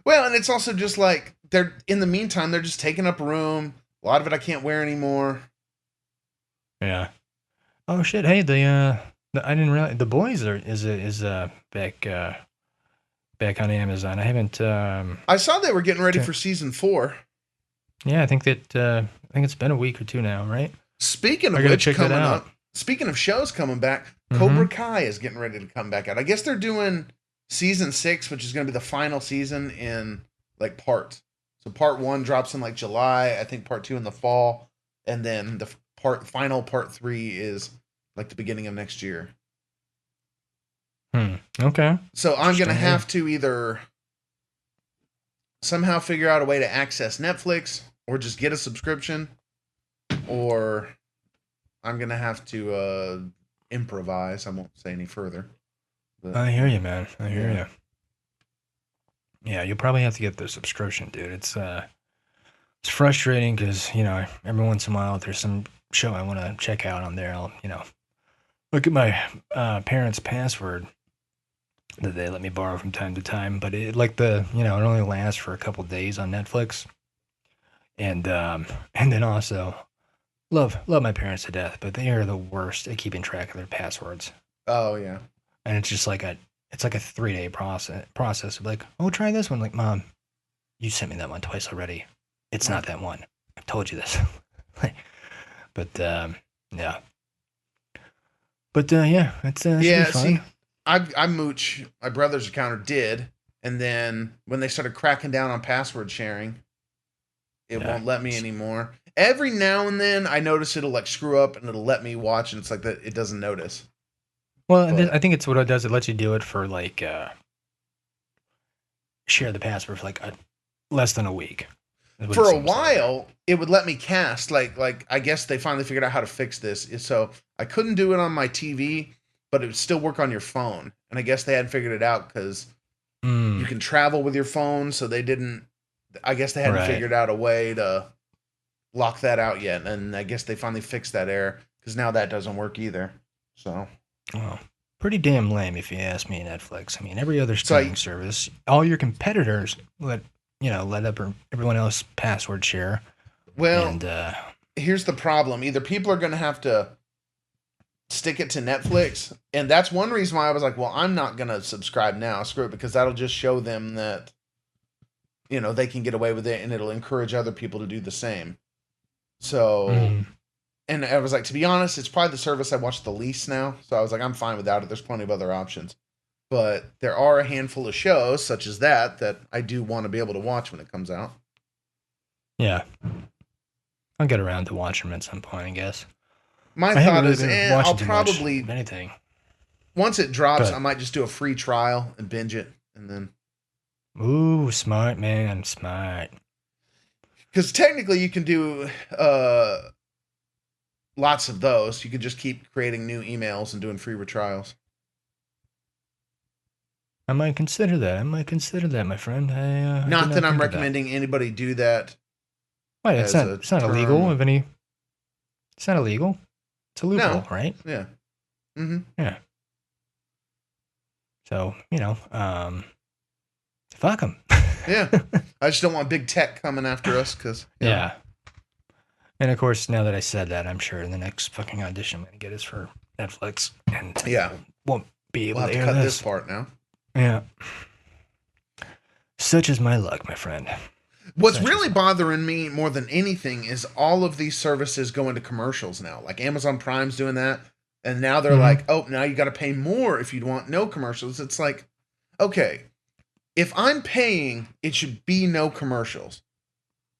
Well, and it's also just like in the meantime, they're just taking up room. A lot of it I can't wear anymore. Yeah. Oh shit! Hey, I didn't realize the boys is back on Amazon. I haven't. I saw they were getting ready for season 4. Yeah, I think it's been a week or two now, right? Speaking of I gotta which, check that coming out. up. Speaking of shows coming back, Mhm. Cobra Kai is getting ready to come back out. I guess they're doing season 6, which is going to be the final season in like parts. So part 1 drops in like July. I think part 2 in the fall, and then the final part 3 is like the beginning of next year. Okay. So I'm going to Interesting. have to either somehow figure out a way to access Netflix or just get a subscription, or I'm going to have to improvise. I won't say any further. But, I hear you, man. I hear Yeah. you. Yeah, you'll probably have to get the subscription, dude. It's frustrating because every once in a while if there's some show I want to check out on there. I'll look at my parents' password that they let me borrow from time to time, but it it only lasts for a couple days on Netflix, and then also love my parents to death, but they are the worst at keeping track of their passwords, oh, yeah. and it's just like a 3-day process of like, oh, try this one. Like, Mom, you sent me that one twice already. It's not that one. I've told you this. But yeah. But yeah, it's Yeah, fun. see, I mooch my brother's account did, and then when they started cracking down on password sharing, it Yeah. won't let me anymore. Every now and then I notice it'll like screw up and it'll let me watch, and it's like that it doesn't notice. Well, but- I think it's what it does. It lets you do it for like share the password for like less than a week. is what it For a seems like. while, it would let me cast. Like I guess they finally figured out how to fix this. So I couldn't do it on my TV, but it would still work on your phone. And I guess they hadn't figured it out because you can travel with your phone. So they didn't. I guess they hadn't Right. figured out a way to locked that out yet, and I guess they finally fixed that error because now that doesn't work either. So, well, pretty damn lame if you ask me, Netflix. I mean, every other streaming service, all your competitors let everyone else password share. Well, and, here's the problem. Either people are going to have to stick it to Netflix, and that's one reason why I was like, well, I'm not going to subscribe now. Screw it, because that'll just show them that, they can get away with it, and it'll encourage other people to do the same. So, and I was like, to be honest, it's probably the service I watch the least now. So I was like, I'm fine without it. There's plenty of other options. But there are a handful of shows, such as that I do want to be able to watch when it comes out. Yeah. I'll get around to watching them at some point, I guess. My thought is, I'll probably, anything. Once it drops, I might just do a free trial and binge it, and then. Ooh, smart, man, smart. Because technically you can do lots of those. You can just keep creating new emails and doing free trials. I might consider that. My friend. Not that I'm recommending anybody do that. Wait, it's not illegal of any. It's not illegal. It's a loophole, right? Yeah. Mm-hmm. Yeah. So, fuck them. Yeah. I just don't want big tech coming after us because. Yeah. And of course, now that I said that, I'm sure the next fucking audition I'm going to get is for Netflix. And won't be able to cut this part now. Yeah. Such is my luck, my friend. What's really bothering me more than anything is all of these services go into commercials now. Like Amazon Prime's doing that. And now they're like, oh, now you got to pay more if you want no commercials. It's like, okay, if I'm paying, it should be no commercials.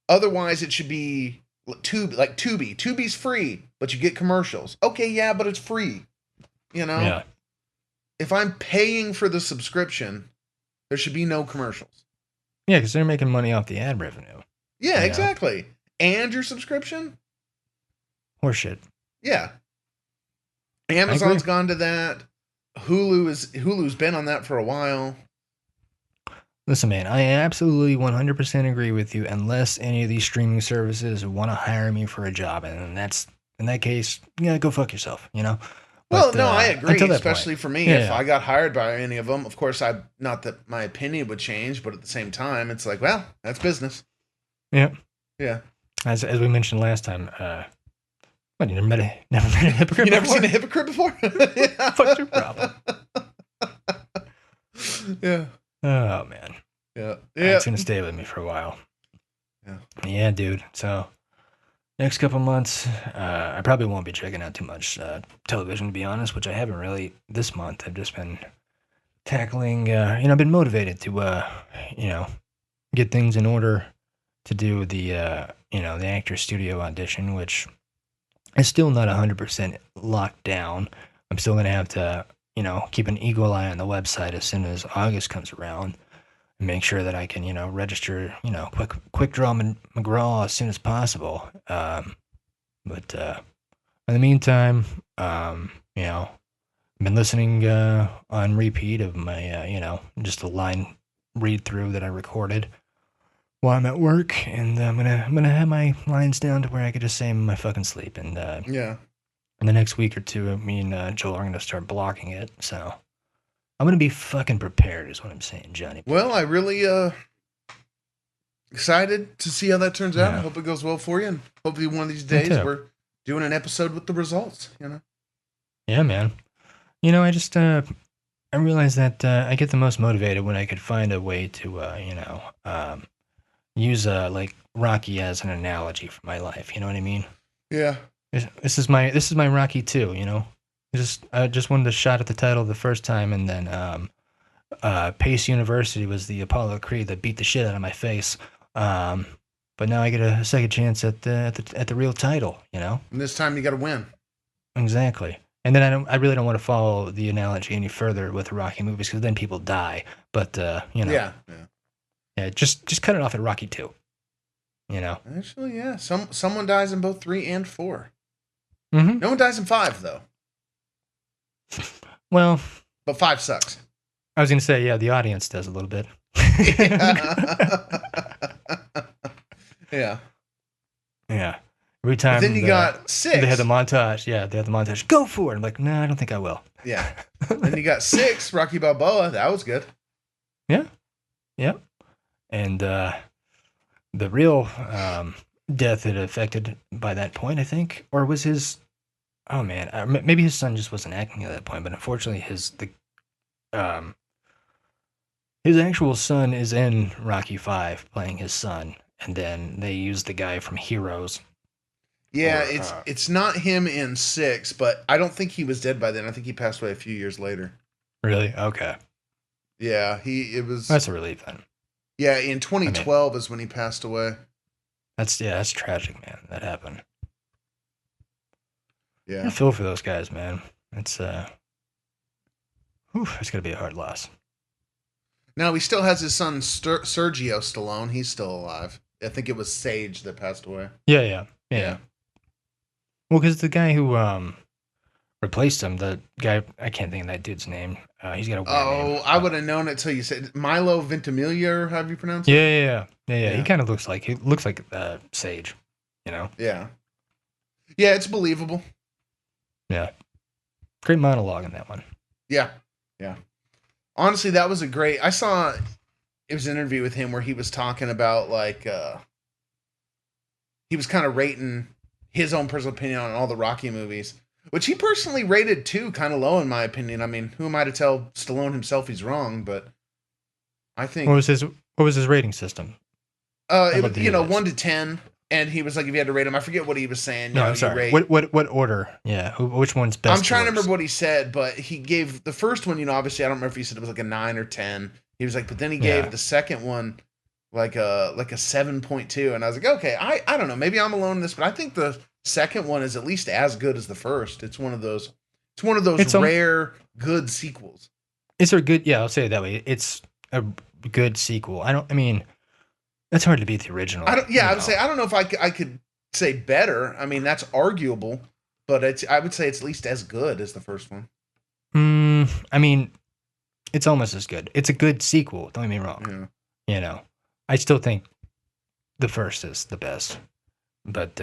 Otherwise, it should be like Tubi. Tubi's free, but you get commercials. Okay, yeah, but it's free. Yeah. If I'm paying for the subscription, there should be no commercials. Yeah, because they're making money off the ad revenue. Yeah, exactly. And your subscription? Horseshit. Yeah. Amazon's gone to that. Hulu's been on that for a while. Listen, man, I absolutely 100% agree with you unless any of these streaming services want to hire me for a job. And that's, in that case, go fuck yourself, Well, no, I agree, especially for me. If Yeah. I got hired by any of them, of course, not that my opinion would change, but at the same time, it's like, well, that's business. Yeah. Yeah. As we mentioned last time, what, you never met a hypocrite You never before? seen a hypocrite before? What's your problem? Yeah. Oh, man. Yeah. It's going to stay with me for a while. Yeah. Yeah, dude. So, next couple months, I probably won't be checking out too much television, to be honest, which I haven't really this month. I've just been tackling, I've been motivated to, get things in order to do the, the actor studio audition, which is still not 100% locked down. I'm still going to have to, keep an eagle eye on the website as soon as August comes around and make sure that I can, register, quick draw McGraw as soon as possible. But in the meantime, I've been listening on repeat of my, just a line read through that I recorded while I'm at work, and I'm gonna have my lines down to where I could just say them in my fucking sleep. And in the next week or two, me and Joel are gonna start blocking it. So I'm gonna be fucking prepared, is what I'm saying, Johnny. Well, I really excited to see how that turns out. I hope it goes well for you, and hopefully one of these days we're doing an episode with the results. Yeah, man. I just I realized that I get the most motivated when I could find a way to use like Rocky as an analogy for my life. You know what I mean? Yeah. This is my Rocky too. I just wanted a shot at the title the first time, and then Pace University was the Apollo Creed that beat the shit out of my face. But now I get a second chance at the real title. And this time you got to win. Exactly. And then I really don't want to follow the analogy any further with the Rocky movies, because then people die. But Yeah, just cut it off at Rocky 2. Actually, yeah. Someone dies in both 3 and 4. Mm-hmm. No one dies in 5 though. Well, but 5 sucks. I was gonna say, yeah, the audience does a little bit. Yeah. Yeah. Every time. But then you got 6. They had the montage. Yeah, they had the montage. Go for it. I'm like, no, I don't think I will. Yeah. Then you got 6, Rocky Balboa. That was good. Yeah. Yep. And the real death it affected by that point, I think, or was his. Oh man, maybe his son just wasn't acting at that point. But unfortunately, his actual son is in Rocky V, playing his son, and then they used the guy from Heroes. Yeah, it's not him in 6, but I don't think he was dead by then. I think he passed away a few years later. Really? Okay. Yeah, it was. That's a relief then. Yeah, in 2012 is when he passed away. That's tragic, man. That happened. Yeah. I feel for those guys, man. It's gonna be a hard loss. Now he still has his son Sergio Stallone. He's still alive. I think it was Sage that passed away. Yeah. Well, because the guy who replaced him, the guy, I can't think of that dude's name. He's got a weird name. I would have known it till you said Milo Ventimiglia, or however you pronounce it. Yeah. He kind of looks like Sage, you know. Yeah, it's believable. Yeah, great monologue in that one. Yeah. Honestly, that was I saw it was an interview with him where he was talking about he was kind of rating his own personal opinion on all the Rocky movies, which he personally rated 2 kind of low in my opinion. I mean, who am I to tell Stallone himself he's wrong? But I think what was his rating system? It was 1 to 10, and he was like, if you had to rate him, I forget what he was saying. No, I'm sorry. What order? Yeah, which one's best? I'm trying to remember what he said, but he gave the first one. Obviously, I don't remember if he said it was like a 9 or 10. He was like, but then he gave the second one like a 7.2, and I was like, okay, I don't know, maybe I'm alone in this, but I think the second one is at least as good as the first. It's one of those rare good sequels. It's a good, I'll say it that way. It's a good sequel. I mean, that's hard to beat the original. I would say I don't know if I could say better. I mean, that's arguable, but I would say it's at least as good as the first one. I mean, it's almost as good. It's a good sequel. Don't get me wrong. Yeah. You know, I still think the first is the best. But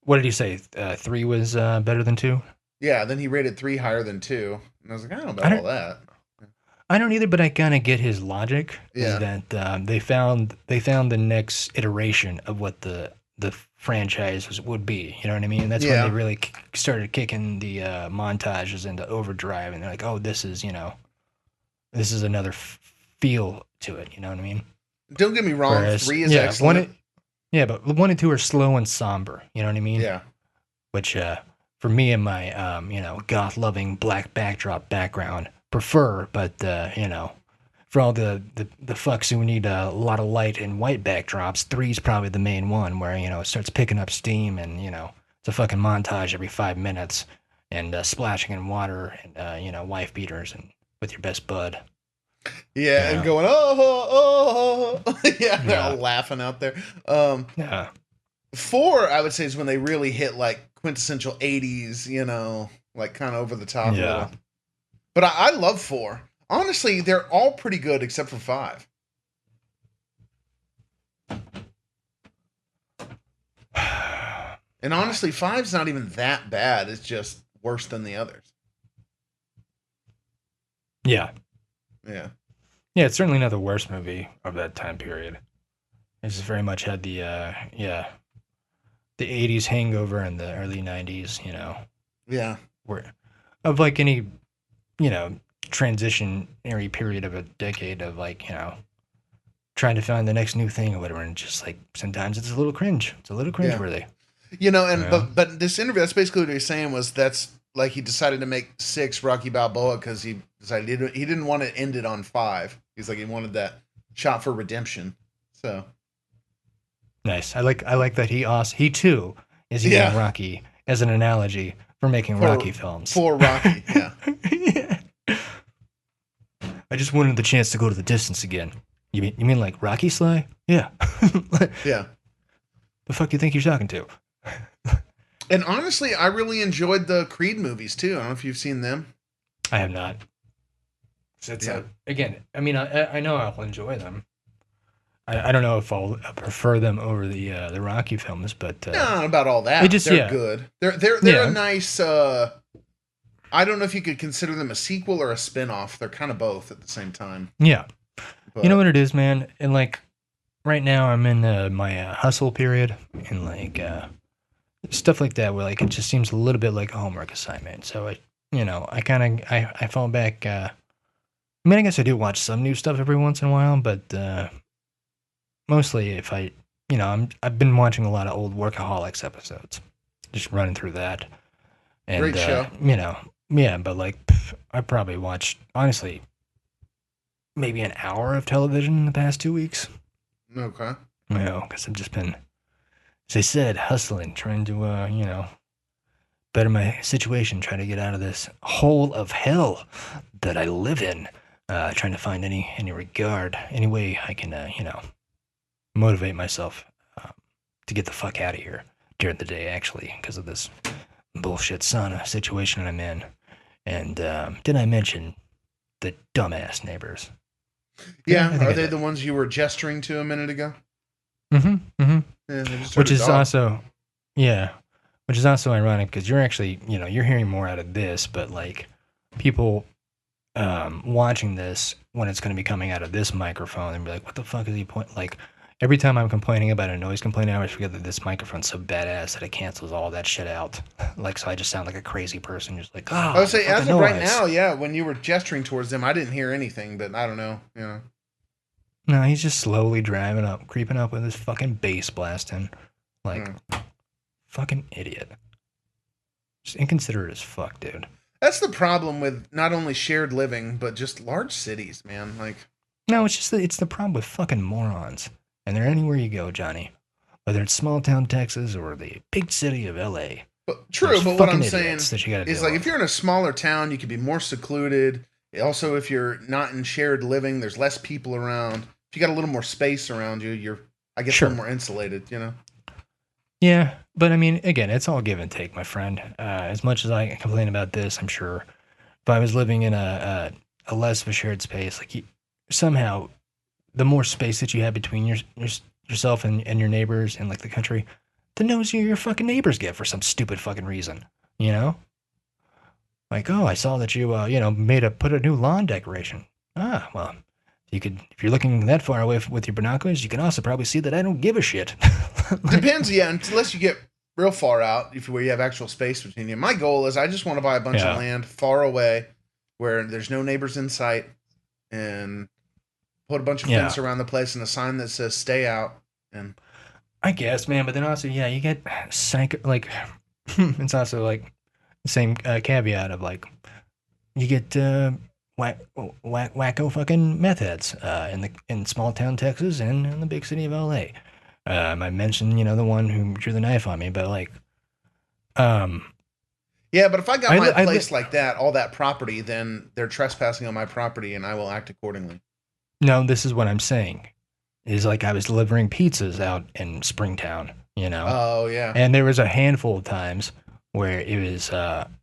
what did he say? 3 was better than 2? Yeah. Then he rated 3 higher than 2, and I was like, I don't know about all that. I don't either, but I kind of get his logic. Yeah. Is that they found the next iteration of what the franchise would be. You know what I mean? That's when they really started kicking the montages into overdrive, and they're like, oh, this is another feel to it. You know what I mean? Don't get me wrong. Whereas, 3 is excellent. But 1 and 2 are slow and somber. You know what I mean? Yeah. Which for me and my goth loving black backdrop background prefer, but for all the fucks who need a lot of light and white backdrops, 3's probably the main one where it starts picking up steam, and it's a fucking montage every 5 minutes, and splashing in water, and wife beaters and with your best bud. Yeah, and going oh. Yeah, they're all laughing out there. 4, I would say, is when they really hit like quintessential 80s, like kind of over the top. Yeah. But I love 4. Honestly, they're all pretty good except for 5. And honestly, 5's not even that bad. It's just worse than the others. Yeah. Yeah. Yeah, it's certainly not the worst movie of that time period. It just very much had the 80s hangover and the early 90s, Yeah. Where of like any, transitionary period of a decade of like, trying to find the next new thing or whatever, and just like sometimes it's a little cringe. It's a little cringeworthy. But this interview, that's basically what he was saying, was that's like he decided to make 6 Rocky Balboa because he decided he didn't want to end it on 5. He's like, he wanted that shot for redemption. So nice. I like that he too is using Rocky as an analogy for making Rocky films. For Rocky, yeah. Yeah. I just wanted the chance to go to the distance again. You mean like Rocky Sly? Yeah. Yeah. The fuck do you think you're talking to? And honestly, I really enjoyed the Creed movies too. I don't know if you've seen them. I have not. Again, I mean, I know I'll enjoy them. I don't know if I'll prefer them over the Rocky films, but not about all that. They're good. They're a nice. I don't know if you could consider them a sequel or a spin-off. They're kind of both at the same time. Yeah, But, you know what it is, man. And like right now, I'm in my hustle period, and like stuff like that, where like it just seems a little bit like a homework assignment. So I fall back. I mean, I guess I do watch some new stuff every once in a while, but. Mostly if I've been watching a lot of old Workaholics episodes, just running through that. And, great show. But like, I probably watched, honestly, maybe an hour of television in the past 2 weeks. Okay. Because I've just been, as I said, hustling, trying to, better my situation, trying to get out of this hole of hell that I live in, trying to find any regard, any way I can, motivate myself to get the fuck out of here during the day, actually, because of this bullshit sauna situation I'm in. And did I mention the dumbass neighbors? Yeah, are they the ones you were gesturing to a minute ago? Mm-hmm. Yeah, which is also ironic because you're actually, you're hearing more out of this, but like people watching this when it's going to be coming out of this microphone and be like, what the fuck is he like? Every time I'm complaining about a noise complaint, I always forget that this microphone's so badass that it cancels all that shit out. Like, so I just sound like a crazy person, just like, I would say, as of right now, yeah, when you were gesturing towards them, I didn't hear anything, but I don't know, No, he's just slowly driving up, creeping up with his fucking bass blasting. Like, fucking idiot. Just inconsiderate as fuck, dude. That's the problem with not only shared living, but just large cities, man. Like, no, it's the problem with fucking morons. And they're anywhere you go, Johnny. Whether it's small town Texas or the big city of LA. True, but what I'm saying is like if you're in a smaller town, you can be more secluded. Also, if you're not in shared living, there's less people around. If you got a little more space around you, you're, I guess, a little more insulated, Yeah, but I mean, again, it's all give and take, my friend. As much as I complain about this, I'm sure if I was living in a less of a shared space, like somehow the more space that you have between yourself and your neighbors and like the country, the nosier your fucking neighbors get for some stupid fucking reason, Like, oh, I saw that you, put a new lawn decoration. Ah, well, if you're looking that far away with your binoculars, you can also probably see that I don't give a shit. Depends, yeah, unless you get real far out, where you have actual space between you. My goal is I just want to buy a bunch of land far away where there's no neighbors in sight and put a bunch of fence around the place and a sign that says "Stay out." And I guess, man, but then also, you get like it's also like the same caveat of like you get wacko fucking meth heads in small town Texas and in the big city of LA. I mentioned the one who drew the knife on me, but like, yeah, but if I got my place like that, all that property, then they're trespassing on my property, and I will act accordingly. No, this is what I'm saying. Is like I was delivering pizzas out in Springtown, Oh, yeah. And there was a handful of times where it was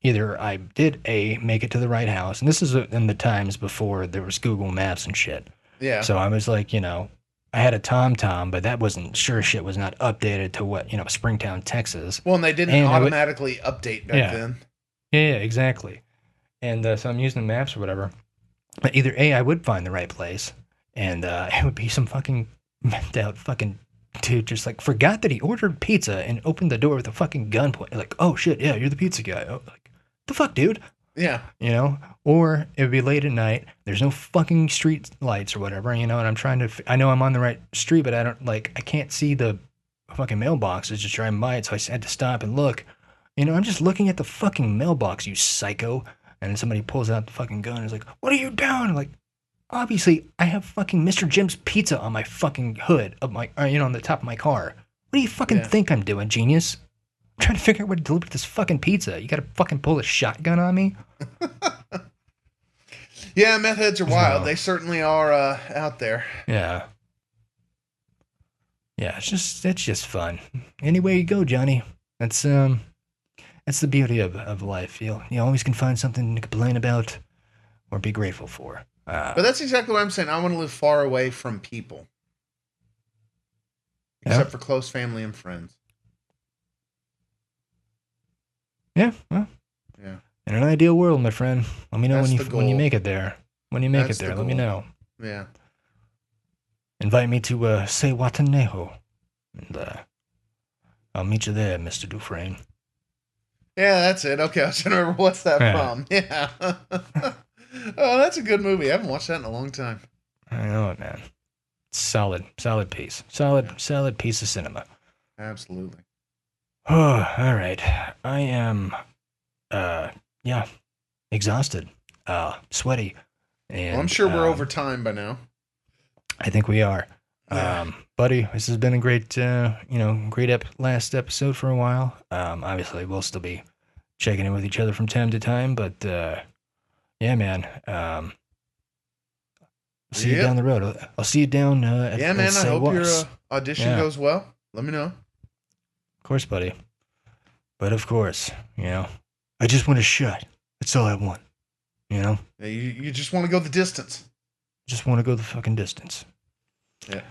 either I did make it to the right house, and this is in the times before there was Google Maps and shit. Yeah. So I was like, I had a TomTom, but that wasn't shit was not updated to what Springtown, Texas. Well, and they didn't automatically update back then. Yeah, exactly. And so I'm using the maps or whatever. But either I would find the right place, and it would be some fucking menthed out fucking dude just like forgot that he ordered pizza and opened the door with a fucking gun point. Like, oh shit, yeah, you're the pizza guy. Oh, like, the fuck, dude? Yeah. Or it would be late at night. There's no fucking street lights or whatever, and I'm trying to, I know I'm on the right street, but I can't see the fucking mailboxes just driving by it, so I had to stop and look. I'm just looking at the fucking mailbox, you psycho. And then somebody pulls out the fucking gun and is like, what are you doing? I'm like, obviously, I have fucking Mr. Jim's Pizza on my fucking hood of my, on the top of my car. What do you fucking think I'm doing, genius? I'm trying to figure out where to deliver this fucking pizza. You gotta fucking pull a shotgun on me? Yeah, meth heads are wild. They certainly are out there. Yeah. Yeah, it's just fun. Anywhere you go, Johnny. That's the beauty of life. You always can find something to complain about or be grateful for. But that's exactly what I'm saying. I want to live far away from people. except for close family and friends. Yeah, well, Yeah. in an ideal world, my friend. Let me know That's when the you goal. make it there. When you make That's it there, the let me goal. know. Yeah. Invite me to say Watanejo, and I'll meet you there, Mr. Dufresne. Yeah, that's it. Okay, I was trying to remember what's that from. Yeah. Oh, that's a good movie. I haven't watched that in a long time. I know it, man. Solid piece. Solid piece of cinema. Absolutely. Oh, all right. I am, exhausted, sweaty, and Well, I'm sure we're over time by now. I think we are. Yeah. Buddy, this has been a great, last episode for a while. Obviously, we'll still be checking in with each other from time to time, but yeah, man. See you down the road. I'll see you down at Yeah, man. I hope your Squawk-squawk. audition goes well. Let me know. Of course, buddy. But of course, I just want a shot. That's all I want. Yeah, you just want to go the distance. Just want to go the fucking distance. Yeah.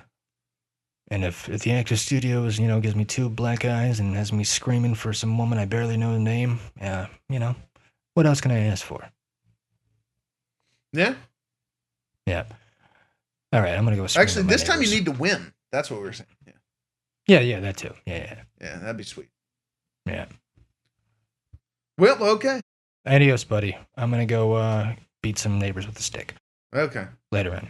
And if the actor studios, gives me 2 black eyes and has me screaming for some woman I barely know the name, what else can I ask for? Yeah. Yeah. All right, I'm gonna go. Actually, this time you need to win. That's what we were saying. Yeah. Yeah, that too. Yeah. Yeah, that'd be sweet. Yeah. Well, okay. Adios, buddy. I'm gonna go beat some neighbors with a stick. Okay. Later, man.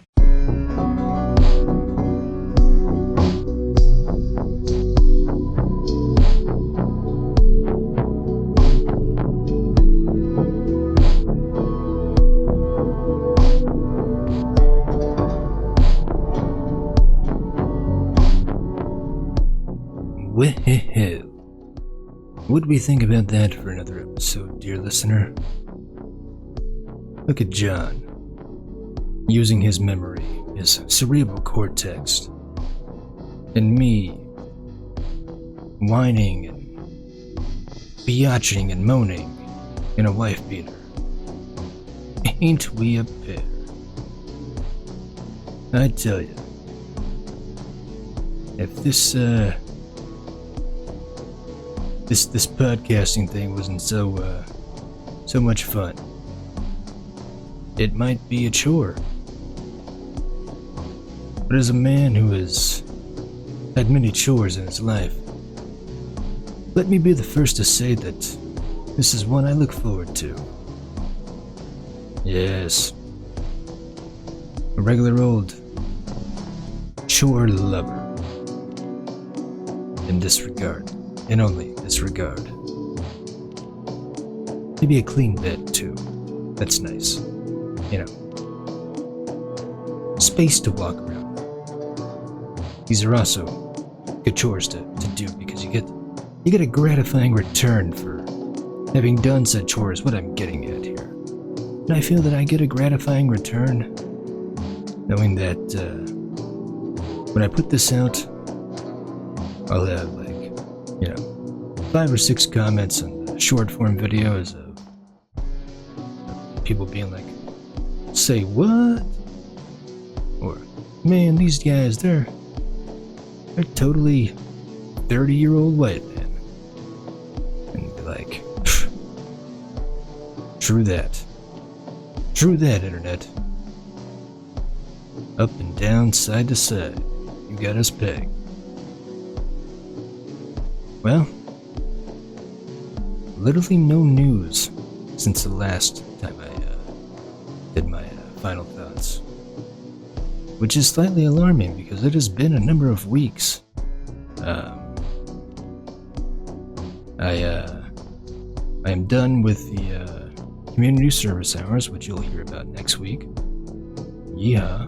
Well, what do we think about that for another episode, dear listener? Look at John, using his memory, his cerebral cortex, and me, whining and biatching and moaning in a wife beater. Ain't we a pair? I tell you, if this podcasting thing wasn't so much fun, it might be a chore. But as a man who has had many chores in his life, let me be the first to say that this is one I look forward to. Yes, a regular old chore lover. In this regard, and only this regard. Maybe a clean bed, too. That's nice. Space to walk around. These are also good chores to do because you get a gratifying return for having done said chores, what I'm getting at here. And I feel that I get a gratifying return knowing that when I put this out, I'll have 5 or 6 comments on the short form videos of people being like, say what? Or, man, these guys, they're totally 30-year-old white men. And be like, true that, internet. Up and down, side to side, you got us pegged. Well, literally no news since the last time I did my final thoughts, which is slightly alarming because it has been a number of weeks. I am done with the community service hours, which you'll hear about next week. Yeah,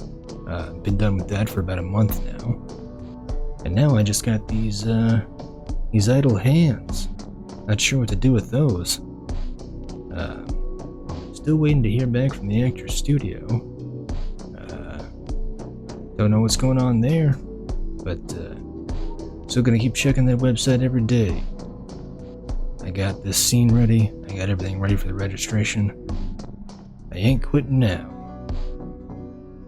been done with that for about a month now, and now I just got these idle hands. Not sure what to do with those. Still waiting to hear back from the actor's studio. Don't know what's going on there, but still gonna keep checking that website every day. I got this scene ready. I got everything ready for the registration. I ain't quitting now.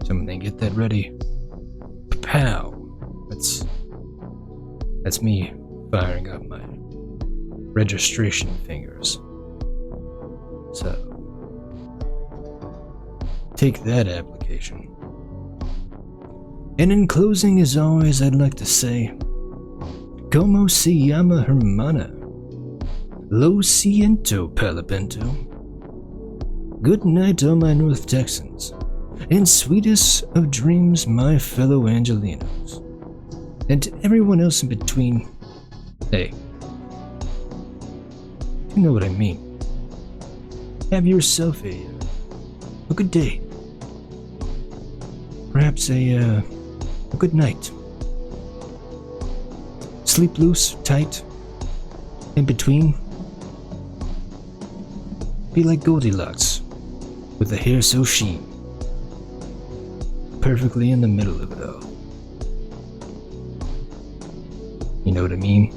So I'm gonna get that ready. Pow! That's me firing up my registration fingers. So, take that application. And in closing, as always, I'd like to say, Como se llama hermana? Lo siento, Palapento. Good night, all my North Texans, and sweetest of dreams, my fellow Angelinos, and to everyone else in between. Hey, you know what I mean. Have yourself a good day. Perhaps a good night. Sleep loose, tight, in between. Be like Goldilocks, with the hair so sheen, perfectly in the middle of it all. You know what I mean?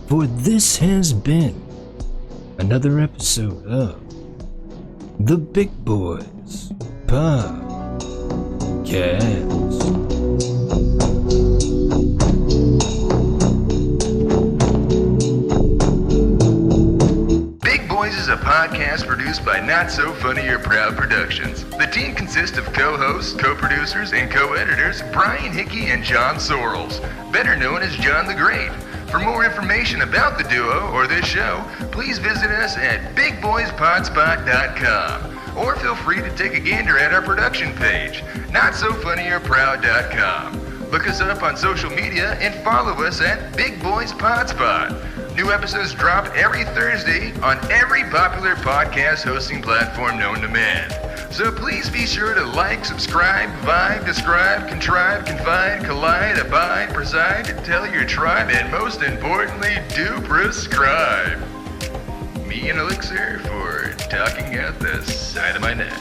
For this has been another episode of The Big Boys Podcast. Is a podcast produced by Not So Funny or Proud Productions. The team consists of co-hosts, co-producers, and co-editors Brian Hickey and John Sorrells, better known as John the Great. For more information about the duo or this show, please visit us at bigboyspodspot.com, or feel free to take a gander at our production page, notsofunnyorproud.com. Look us up on social media and follow us at Big Boys Podspot. New episodes drop every Thursday on every popular podcast hosting platform known to man. So please be sure to like, subscribe, vibe, describe, contrive, confide, collide, abide, preside, tell your tribe, and most importantly, do prescribe. Me and Elixir for talking out the side of my neck.